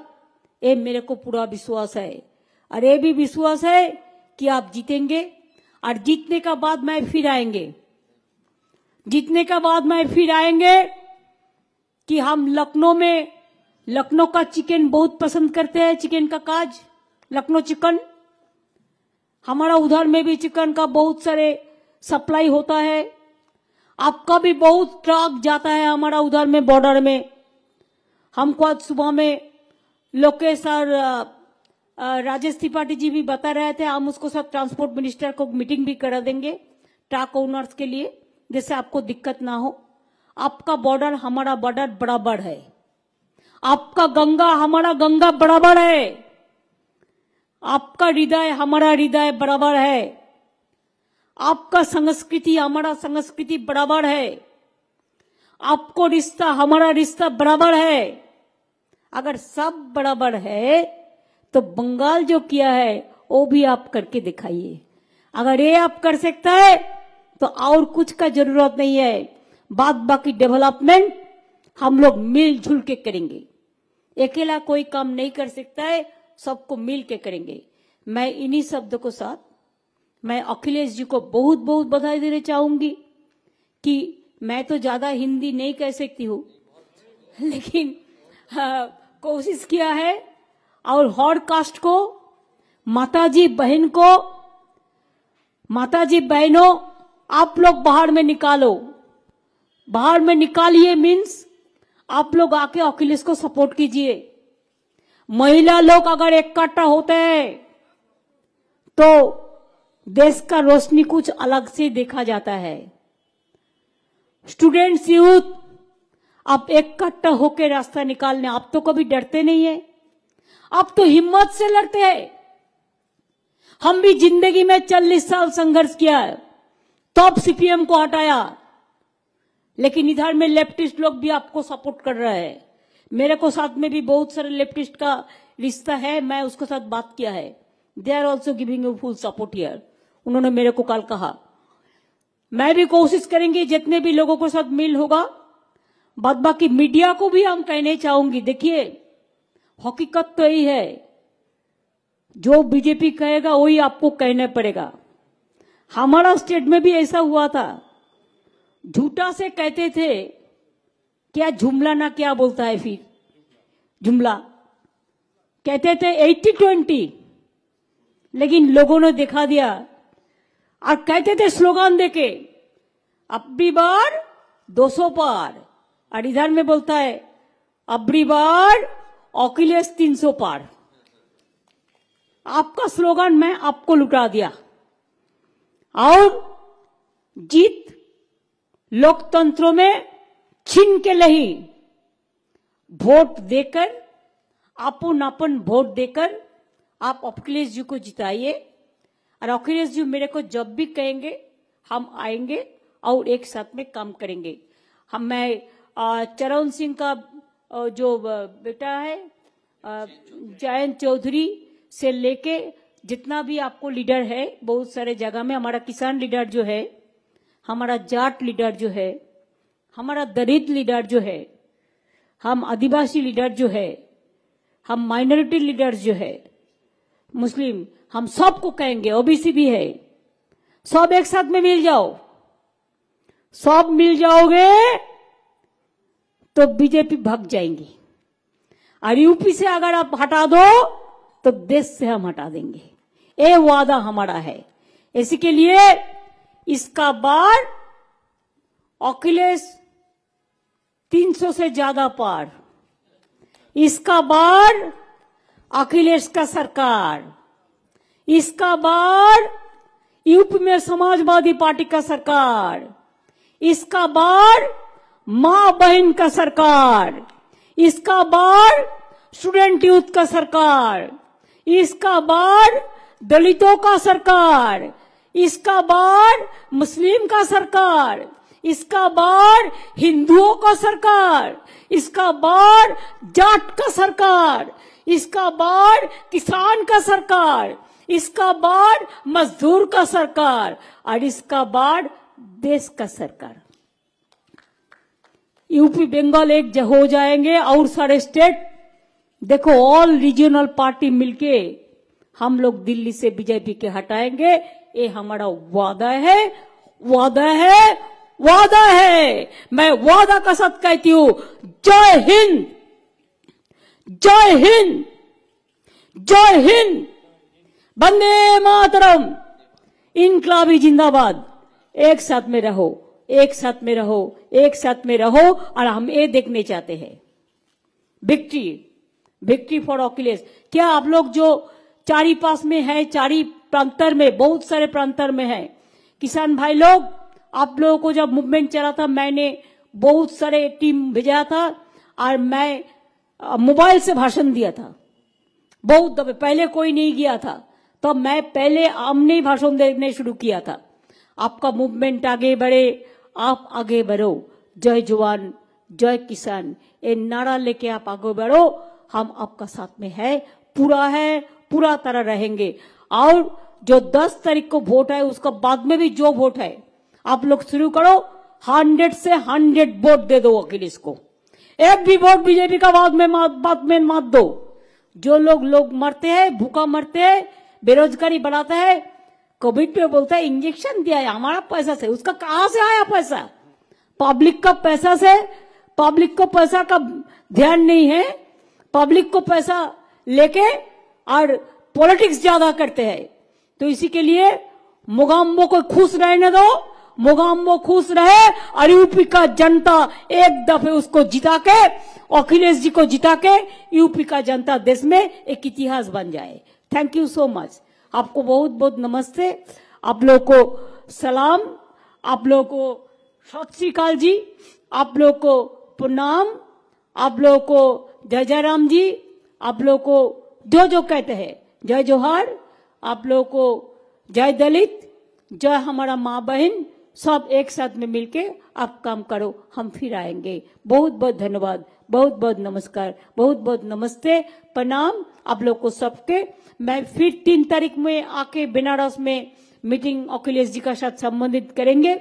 D: ये मेरे को पूरा विश्वास है। और ये भी विश्वास है कि आप जीतेंगे, और जीतने का बाद मैं फिर आएंगे, जीतने का बाद मैं फिर आएंगे कि हम लखनऊ का चिकन बहुत पसंद करते हैं, चिकन का काज, लखनऊ चिकन। हमारा उधर में भी चिकन का बहुत सारे सप्लाई होता है। आपका भी बहुत ट्रक जाता है हमारा उधर में, बॉर्डर में। हमको आज सुबह में लोकेश और राजेश त्रिपाठी जी भी बता रहे थे, हम उसको साथ ट्रांसपोर्ट मिनिस्टर को मीटिंग भी करा देंगे ट्रक ओनर्स के लिए, जिससे आपको दिक्कत ना हो। आपका बॉर्डर हमारा बॉर्डर बराबर है, आपका गंगा हमारा गंगा बराबर है, आपका हृदय हमारा हृदय बराबर है, आपका संस्कृति हमारा संस्कृति बराबर है, आपको रिश्ता हमारा रिश्ता बराबर है। अगर सब बराबर है तो बंगाल जो किया है वो भी आप करके दिखाइए। अगर ये आप कर सकता है तो और कुछ का जरूरत नहीं है। बाद बाकी डेवलपमेंट हम लोग मिलजुल के करेंगे, अकेला कोई काम नहीं कर सकता है, सबको मिल के करेंगे। मैं इन्हीं शब्दों के साथ मैं अखिलेश जी को बहुत बहुत बधाई देना चाहूंगी कि मैं तो ज्यादा हिंदी नहीं कह सकती हूँ, लेकिन कोशिश किया है। और हर कास्ट को, माताजी बहनों, आप लोग बाहर में निकालो, बाहर में निकालिए, मीन्स आप लोग आके अखिलेश को सपोर्ट कीजिए। महिला लोग अगर इकट्ठा होते हैं तो देश का रोशनी कुछ अलग से देखा जाता है। स्टूडेंट्स, यूथ, आप इकट्ठा होकर रास्ता निकालने, आप तो कभी डरते नहीं है, आप तो हिम्मत से लड़ते हैं। हम भी जिंदगी में 40 साल संघर्ष किया है, तब सीपीएम को हटाया, लेकिन इधर में लेफ्टिस्ट लोग भी आपको सपोर्ट कर रहे हैं। मेरे को साथ में भी बहुत सारे लेफ्टिस्ट का रिश्ता है, मैं उसके साथ बात किया है। They are also giving you full support here. उन्होंने मेरे को कल कहा, मैं भी कोशिश करेंगे जितने भी लोगों के साथ मिल होगा। बाद बाकी मीडिया को भी हम कहने चाहूंगी, देखिए हकीकत तो यही है, जो बीजेपी कहेगा वही आपको कहना पड़ेगा। हमारा स्टेट में भी ऐसा हुआ था, झूठा से कहते थे क्या जुमला ना क्या बोलता है, फिर जुमला कहते थे 80-20, लेकिन लोगों ने दिखा दिया और कहते थे स्लोगन देके अबरी बार 200 पार, और इधर में बोलता है अबरी बार अखिलेश 300 पार। आपका स्लोगन मैं आपको लुटा दिया। और जीत लोकतंत्र में छीन के नहीं, वोट देकर, अपन वोट देकर आप अखिलेश जी को जिताइए। और अखिलेश जी मेरे को जब भी कहेंगे हम आएंगे और एक साथ में काम करेंगे। मैं चरण सिंह का जो बेटा है जयंत चौधरी से लेके जितना भी आपको लीडर है, बहुत सारे जगह में हमारा किसान लीडर जो है, हमारा जाट लीडर जो है, हमारा दलित लीडर जो है, हम आदिवासी लीडर जो है, हम माइनॉरिटी लीडर जो है, मुस्लिम, हम सबको कहेंगे, ओबीसी भी है, सब एक साथ में मिल जाओ। सब मिल जाओगे तो बीजेपी भाग जाएंगी। और यूपी से अगर आप हटा दो तो देश से हम हटा देंगे, ये वादा हमारा है। इसी के लिए इसका बार अखिलेश 300 से ज्यादा पार, इसका बार अखिलेश का सरकार, इसका बार यूपी में समाजवादी पार्टी का सरकार, इसका बार मां बहन का सरकार, इसका बार स्टूडेंट यूथ का सरकार, इसका बार दलितों का सरकार, इसका बार मुस्लिम का सरकार, इसका बार हिंदुओं का सरकार, इसका बार जाट का सरकार, इसका बार किसान का सरकार, इसका बार मजदूर का सरकार, और इसका बार देश का सरकार। यूपी बंगाल एक हो जाएंगे और सारे स्टेट, देखो ऑल रीजनल पार्टी मिलके हम लोग दिल्ली से बीजेपी के हटाएंगे। ये हमारा वादा है, वादा है, वादा है। मैं वादा का साथ कहती हूं, जय हिंद, जय हिंद, जय हिंद, वंदे मातरम, इनकलाबी जिंदाबाद। एक साथ में रहो, एक साथ में रहो, एक साथ में रहो। और हम ये देखने चाहते हैं विक्ट्री, विक्ट्री फॉर अखिलेश। क्या आप लोग जो चारी पास में है, चारी प्रांतर में, बहुत सारे प्रांतर में है किसान भाई लोग, आप लोगों को जब मूवमेंट चला था मैंने बहुत सारे टीम भेजा था और मैं मोबाइल से भाषण दिया था बहुत दफे। पहले कोई नहीं गया था तो मैं पहले आमने भाषण देने शुरू किया था। आपका मूवमेंट आगे बढ़े, आप आगे बढ़ो। जय जवान जय किसान ये नारा लेके आप आगे बढ़ो, हम आपका साथ में है, पूरा तरह रहेंगे। और जो 10 तारीख को वोट है उसका बाद में भी जो वोट है आप लोग शुरू करो, 100 से 100 वोट दे दो अखिलेश को। एक भी वोट बीजेपी का बाद में मत दो। जो लोग मरते हैं, भूखा मरते हैं, बेरोजगारी बढ़ाते हैं, कोविड पे बोलता है इंजेक्शन दिया है हमारा पैसा से, उसका कहां से आया पैसा? पब्लिक का पैसा से। पब्लिक को पैसा का ध्यान नहीं है, पब्लिक को पैसा लेके और पॉलिटिक्स ज्यादा करते हैं। तो इसी के लिए मोगाम्बो को खुश रहने दो, मोगाम्बो खुश रहे और यूपी का जनता एक दफे उसको जिता के, अखिलेश जी को जिता के यूपी का जनता देश में एक इतिहास बन जाए। Thank you so much. आपको बहुत बहुत नमस्ते, आप लोग को सलाम, आप लोग को सत श्री अकाल जी, आप लोग को प्रणाम, आप लोग को जय जय राम जी, आप लोग को जो कहते हैं जय जोहार, आप लोग को जय दलित, जय हमारा माँ बहन सब एक साथ में मिलके आप काम करो, हम फिर आएंगे। बहुत बहुत धन्यवाद, बहुत बहुत नमस्कार, बहुत बहुत नमस्ते, प्रणाम आप लोग को सबके। मैं फिर 3 तारीख में आके बनारस में मीटिंग अखिलेश जी का साथ संबंधित करेंगे,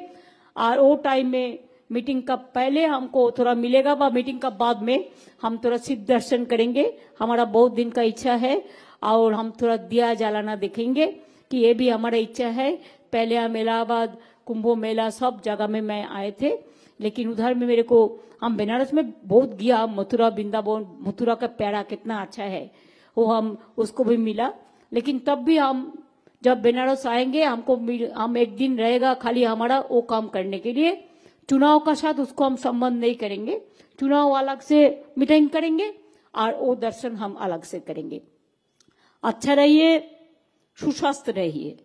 D: और वो टाइम में मीटिंग का पहले हमको थोड़ा मिलेगा व मीटिंग का बाद में हम थोड़ा सिद्ध दर्शन करेंगे। हमारा बहुत दिन का इच्छा है, और हम थोड़ा दिया जलाना देखेंगे कि ये भी हमारा इच्छा है। पहले हम इलाहाबाद, कुंभ मेला सब जगह में मैं आए थे, लेकिन उधर में मेरे को, हम बनारस में बहुत गया, मथुरा वृंदावन, मथुरा का प्यारा कितना अच्छा है वो हम उसको भी मिला। लेकिन तब भी हम जब बनारस आएंगे हम एक दिन रहेगा खाली हमारा वो काम करने के लिए। चुनाव का साथ उसको हम संबंध नहीं करेंगे, चुनाव अलग से मीटिंग करेंगे और वो दर्शन हम अलग से करेंगे। अच्छा रहिए, सुस्वस्थ रहिए,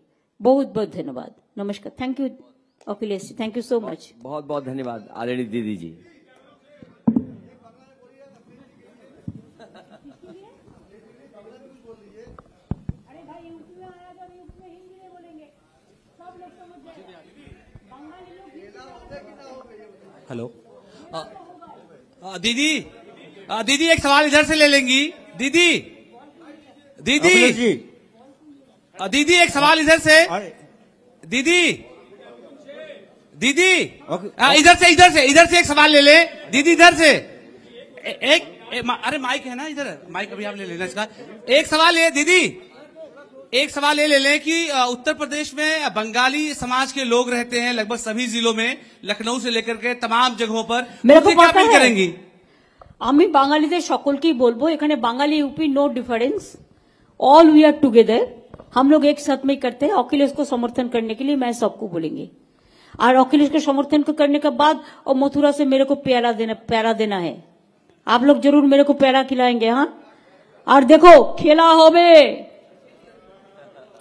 D: बहुत बहुत धन्यवाद, नमस्कार। Thank you Akhilesh ji, thank you so much.
C: बहुत बहुत धन्यवाद आदरणीय दीदी जी।
D: अरे भाई यूपी में आया तो यूपी में हिंदी नहीं बोलेंगे, सब लोग समझ जाएगा, बंगाली लोग।
E: हेलो दीदी, दीदी एक सवाल इधर से ले लेंगी। दीदी दीदी
B: जी,
E: दीदी एक सवाल इधर से। दीदी दीदी इधर से एक सवाल ले ले दीदी, इधर से अरे माइक है ना इधर, माइक अभी आप ले लेना इसका। एक सवाल है दीदी, एक सवाल ये ले लें कि उत्तर प्रदेश में बंगाली समाज के लोग रहते हैं लगभग सभी जिलों में, लखनऊ से लेकर के तमाम जगहों पर,
D: मेरे को
E: क्या
D: पता
E: अपील
D: है।
E: करेंगी?
D: আমি বাঙালিদের সকলকেই বলবো, এখানে Bangali UP no difference, all we are together, हम लोग एक साथ में ही करते हैं। अखिलेश को समर्थन करने के लिए मैं सबको बोलेंगे, और अखिलेश के समर्थन को करने के बाद और मथुरा से मेरे को प्यारा देना है। आप लोग जरूर मेरे को प्यारा खिलाएंगे। हाँ, और देखो खेला होवे,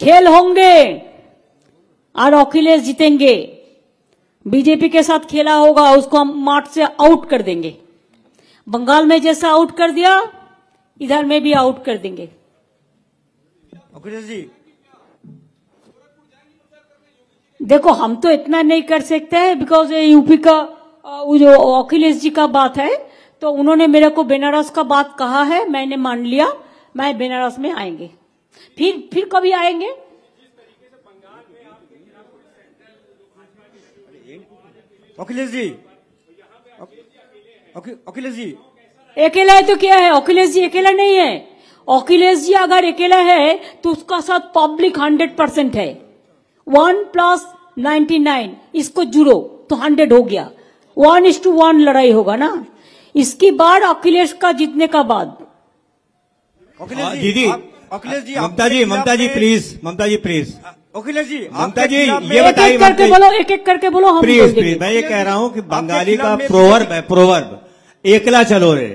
D: खेल होंगे और अखिलेश जीतेंगे। बीजेपी के साथ खेला होगा, उसको हम मार्च से आउट कर देंगे। बंगाल में जैसा आउट कर दिया, इधर में भी आउट कर देंगे।
B: अखिलेश जी,
D: देखो हम तो इतना नहीं कर सकते हैं, बिकॉज ये यूपी का वो जो अखिलेश जी का बात है, तो उन्होंने मेरे को बनारस का बात कहा है, मैंने मान लिया, मैं बनारस में आएंगे। फिर कभी आएंगे?
B: अखिलेश जी, अखिलेश जी
D: अकेला है तो क्या है? अखिलेश जी अकेला नहीं है। अखिलेश जी अगर अकेला है तो उसका साथ पब्लिक 100% है। 1+99 इसको जुड़ो तो 100 हो गया। 1:1 लड़ाई होगा ना। इसकी बार अखिलेश का जीतने का बाद।
B: दीदी, अखिलेश जी, ममता जी प्लीज, ममता जी प्लीज, अखिलेश जी, ममता जी ये
D: एक
B: बताइए,
D: एक करके बोलो, एक एक करके बोलो, हम बोल
B: प्लीज
D: देंगे।
B: प्लीज, मैं ये कह रहा हूँ कि बंगाली का प्रोवर्ब है, प्रोवर्ब, एकला चलो रे,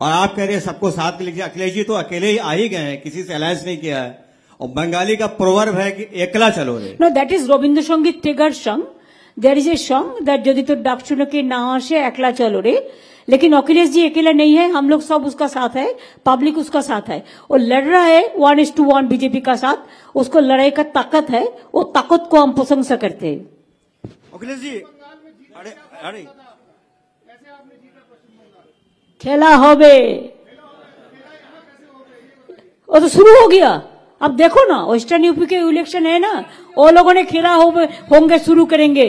B: और आप कह रहे हैं सबको साथ लीजिए। अखिलेश जी तो अकेले ही आ ही गए हैं, किसी से अलायंस नहीं किया है, और बंगाली का प्रोवर्ब है कि एकला चलो रे।
D: No, that is Rabindra Sangeet Tagore song. There is a song that यदि तो डाक सुनो के ना आसे एकला चलो रे। लेकिन अखिलेश जी अकेला नहीं है, हम लोग सब उसका साथ है, पब्लिक उसका साथ है। वो लड़ रहा है 1:1 बीजेपी का साथ, उसको लड़ाई का ताकत है, वो ताकत को हम प्रशंसा करते हैं।
B: अखिलेश जी, अरे
D: खेला होबे, वो तो शुरू हो गया। अब देखो ना, वेस्टर्न यूपी के इलेक्शन है ना, वो लोगों ने खेला होंगे, शुरू करेंगे।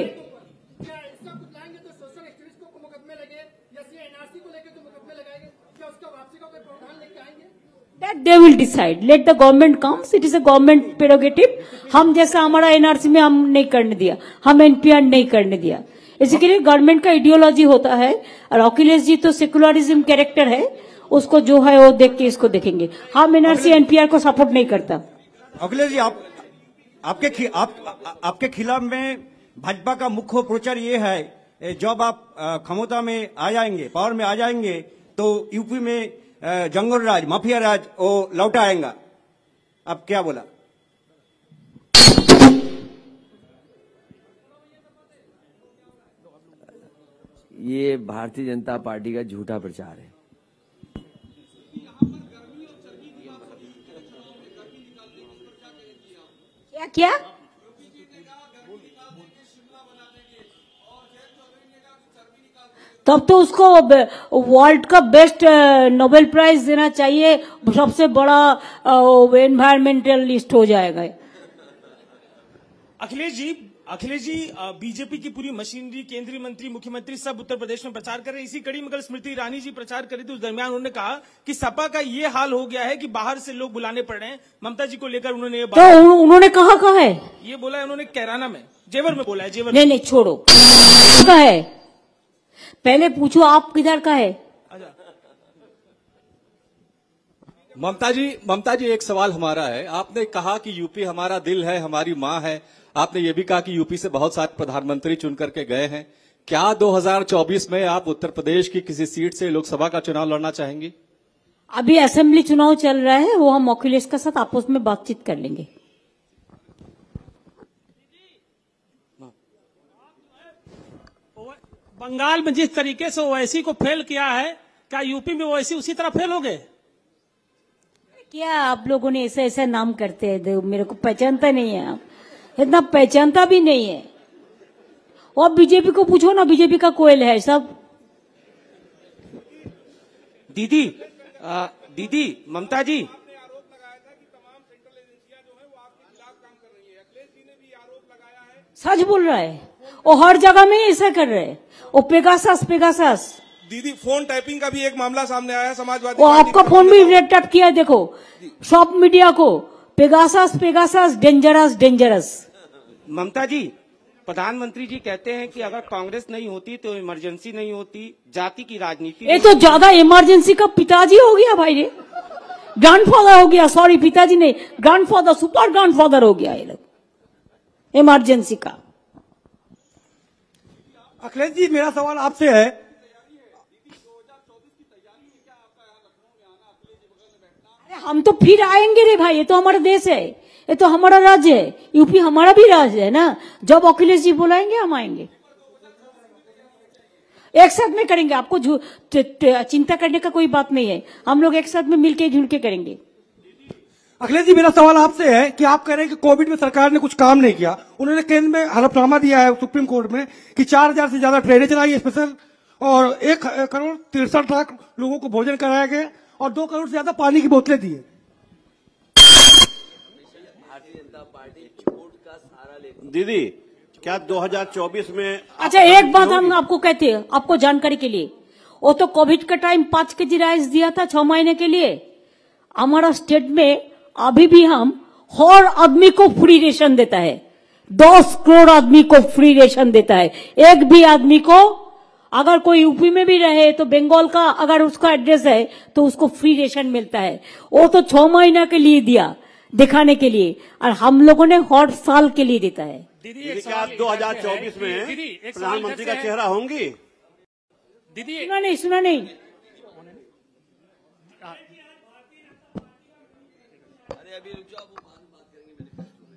D: That they will decide. Let the government comes. It is a government prerogative. हम जैसा हमारा एनआरसी में हम नहीं करने दिया, हम एनपीआर नहीं करने दिया। इसके लिए गवर्नमेंट का आइडियोलॉजी होता है, और अखिलेश जी तो सेकुलरिज्म कैरेक्टर है, उसको जो है वो देख के इसको देखेंगे। हम एनआरसी एनपीआर को सपोर्ट नहीं करता।
B: अखिलेश जी, आपके खिलाफ में भाजपा का मुख्य प्रचार ये है, जब आप क्षमता में आ जाएंगे, पावर में आ जाएंगे, तो यूपी में जंगल राज, माफिया राज वो लौटा आएगा। अब क्या बोला?
C: ये भारतीय जनता पार्टी का झूठा प्रचार है।
D: क्या? तब तो उसको वर्ल्ड का बेस्ट नोबेल प्राइज देना चाहिए, सबसे बड़ा एनवायरमेंटलिस्ट हो जाएगा।
F: अखिलेश जी, बीजेपी की पूरी मशीनरी, केंद्रीय मंत्री, मुख्यमंत्री सब उत्तर प्रदेश में प्रचार कर रहे हैं। इसी कड़ी में कल स्मृति ईरानी जी प्रचार कर रही थी, उस दरमियान उन्होंने कहा कि सपा का ये हाल हो गया है कि बाहर से लोग बुलाने पड़ रहे हैं। ममता जी को लेकर उन्होंने ये बात,
D: तो उन्होंने कहा है
F: ये बोला है उन्होंने कैराना में, जेवर में बोला है, जेवर
D: नहीं नहीं छोड़ो, का है पहले पूछो आप किधर का है।
G: ममता जी एक सवाल हमारा है। आपने कहा कि यूपी हमारा दिल है, हमारी मां है। आपने ये भी कहा कि यूपी से बहुत सारे प्रधानमंत्री चुन करके गए हैं। क्या 2024 में आप उत्तर प्रदेश की किसी सीट से लोकसभा का चुनाव लड़ना चाहेंगी?
D: अभी असेंबली चुनाव चल रहा है, वो हम अखिलेश के साथ आपस में बातचीत कर लेंगे।
F: बंगाल में जिस तरीके से ओवैसी को फेल किया है, क्या यूपी में ओवैसी उसी तरह फेल हो गए?
D: क्या आप लोगों ने ऐसा ऐसा नाम करते हैं, मेरे को पहचानता नहीं है, आप इतना पहचानता भी नहीं है। और बीजेपी को पूछो ना, बीजेपी का कोयल है सब।
F: दीदी ममता जी,
D: सच बोल रहा है, वो हर जगह में ऐसा कर रहे हैं। वो पेगासस
A: दीदी फोन टैपिंग का भी एक मामला सामने आया समाजवादी
D: वो
A: पार्टी
D: आपका फोन भी रेड टैप किया, देखो सब मीडिया को, पेगासस डेंजरस।
H: ममता जी, प्रधानमंत्री जी कहते हैं कि अगर कांग्रेस नहीं होती तो इमरजेंसी नहीं होती, जाति की राजनीति।
D: ये तो ज्यादा इमरजेंसी का पिताजी हो गया भाई रे, ग्रैंडफादर हो गया, सॉरी पिताजी नहीं, ग्रैंडफादर, सुपर ग्रैंडफादर हो गया ये लोग इमरजेंसी का।
B: अखिलेश जी, मेरा सवाल आपसे है,
D: हम तो फिर आएंगे रे भाई, ये तो हमारा देश है, ये तो हमारा राज्य है, यूपी हमारा भी राज्य है ना। जब अखिलेश जी बुलाएंगे हम आएंगे, एक साथ में करेंगे। आपको चिंता करने का कोई बात नहीं है, हम लोग एक साथ में मिलके जुड़ के करेंगे।
B: अखिलेश जी, मेरा सवाल आपसे है कि आप कह रहे हैं कि कोविड में सरकार ने कुछ काम नहीं किया। उन्होंने केंद्र में हलफनामा दिया है सुप्रीम कोर्ट में कि 4000 से ज्यादा ट्रेनें चलाई स्पेशल, और 1 करोड़ 63 लाख लोगों को भोजन कराया गया, और 2 करोड़ से ज्यादा पानी की बोतलें दी है।
I: दीदी, क्या 2024 में?
D: अच्छा, एक बात हम आपको कहते हैं, आपको जानकारी के लिए, वो तो कोविड का टाइम 5 केजी राइस दिया था 6 महीने के लिए। हमारा स्टेट में अभी भी हम हर आदमी को फ्री रेशन देता है, 10 करोड़ आदमी को फ्री रेशन देता है। एक भी आदमी को, अगर कोई यूपी में भी रहे तो बंगाल का अगर उसका एड्रेस है तो उसको फ्री रेशन मिलता है। वो तो 6 महीना के लिए दिया, दिखाने के लिए, और हम लोगों ने हर साल के लिए देता है।
I: दीदी, क्या आप 2024 में प्रधानमंत्री का चेहरा होंगी?
F: दीदी
D: सुना नहीं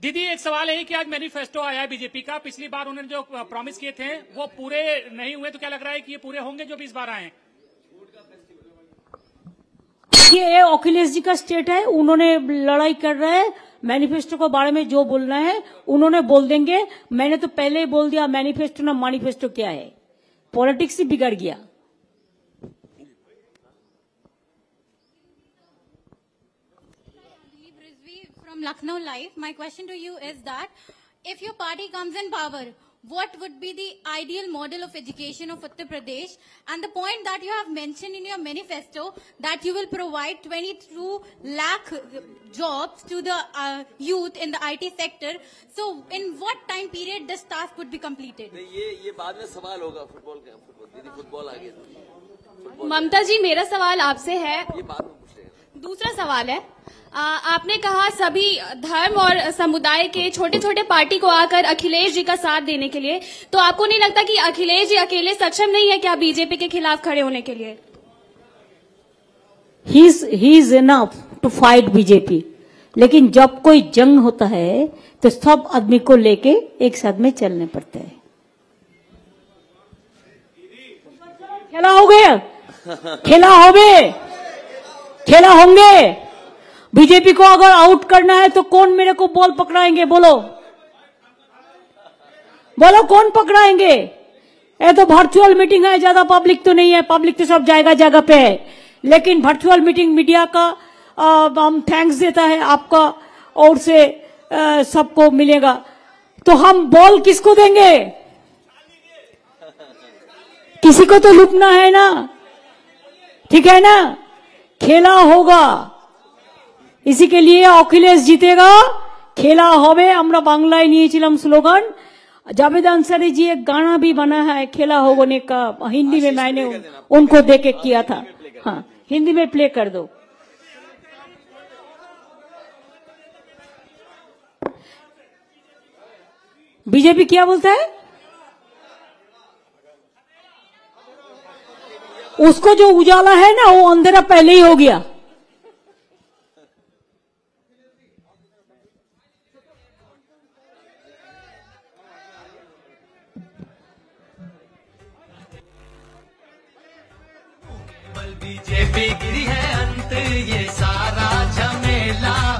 F: दीदी, एक सवाल है कि आज मैनिफेस्टो आया है बीजेपी का। पिछली बार उन्होंने जो प्रॉमिस किए थे वो पूरे नहीं हुए, तो क्या लग रहा है कि ये पूरे होंगे जो भी इस बार आए हैं?
D: ये अखिलेश जी का स्टेट है, उन्होंने लड़ाई कर रहे हैं। मैनिफेस्टो के बारे में जो बोलना है उन्होंने बोल देंगे। मैंने तो पहले ही बोल दिया मैनिफेस्टो ना मैनिफेस्टो क्या है, पॉलिटिक्स ही बिगड़ गया।
J: From Lucknow Live, my question to you is that if your party comes in power, what would be the ideal model of education of Uttar Pradesh? And the point that you have mentioned in your manifesto that you will provide 22 lakh jobs to the youth in the IT sector. So in what time period this task would be completed?
C: ये बाद में सवाल होगा football आ गया।
K: ममता जी, मेरा सवाल आपसे है,
C: ये बाद में पूछ लेंगे।
K: दूसरा सवाल है, आपने कहा सभी धर्म और समुदाय के छोटे छोटे पार्टी को आकर अखिलेश जी का साथ देने के लिए, तो आपको नहीं लगता कि अखिलेश जी अकेले सक्षम नहीं है क्या बीजेपी के खिलाफ खड़े होने के लिए?
D: He is enough to fight BJP, लेकिन जब कोई जंग होता है तो सब आदमी को लेके एक साथ में चलने पड़ते हैं। खेला हो गया, खेला होंगे। बीजेपी को अगर आउट करना है तो कौन मेरे को बॉल पकड़ाएंगे? बोलो कौन पकड़ाएंगे? ये तो वर्चुअल मीटिंग है, ज्यादा पब्लिक तो नहीं है, पब्लिक तो सब जगह जगह पे है, लेकिन वर्चुअल मीटिंग मीडिया का हम थैंक्स देता है आपका और से सबको मिलेगा। तो हम बॉल किसको देंगे? किसी को तो लुटना है ना, ठीक है ना? खेला होगा, इसी के लिए अखिलेश जीतेगा, खेला होवे। আমরা বাংলায় নিয়েছিলাম স্লোগান। जावेद अंसारी जी एक गाना भी बना है खेला होने का, हिंदी में मैंने उनको देके किया था। हाँ, हिंदी में प्ले कर दो। बीजेपी क्या बोलता है? उसको जो उजाला है ना, वो अंधेरा पहले ही हो गया।
L: बीजेपी गिरी है अंत, ये सारा झमेला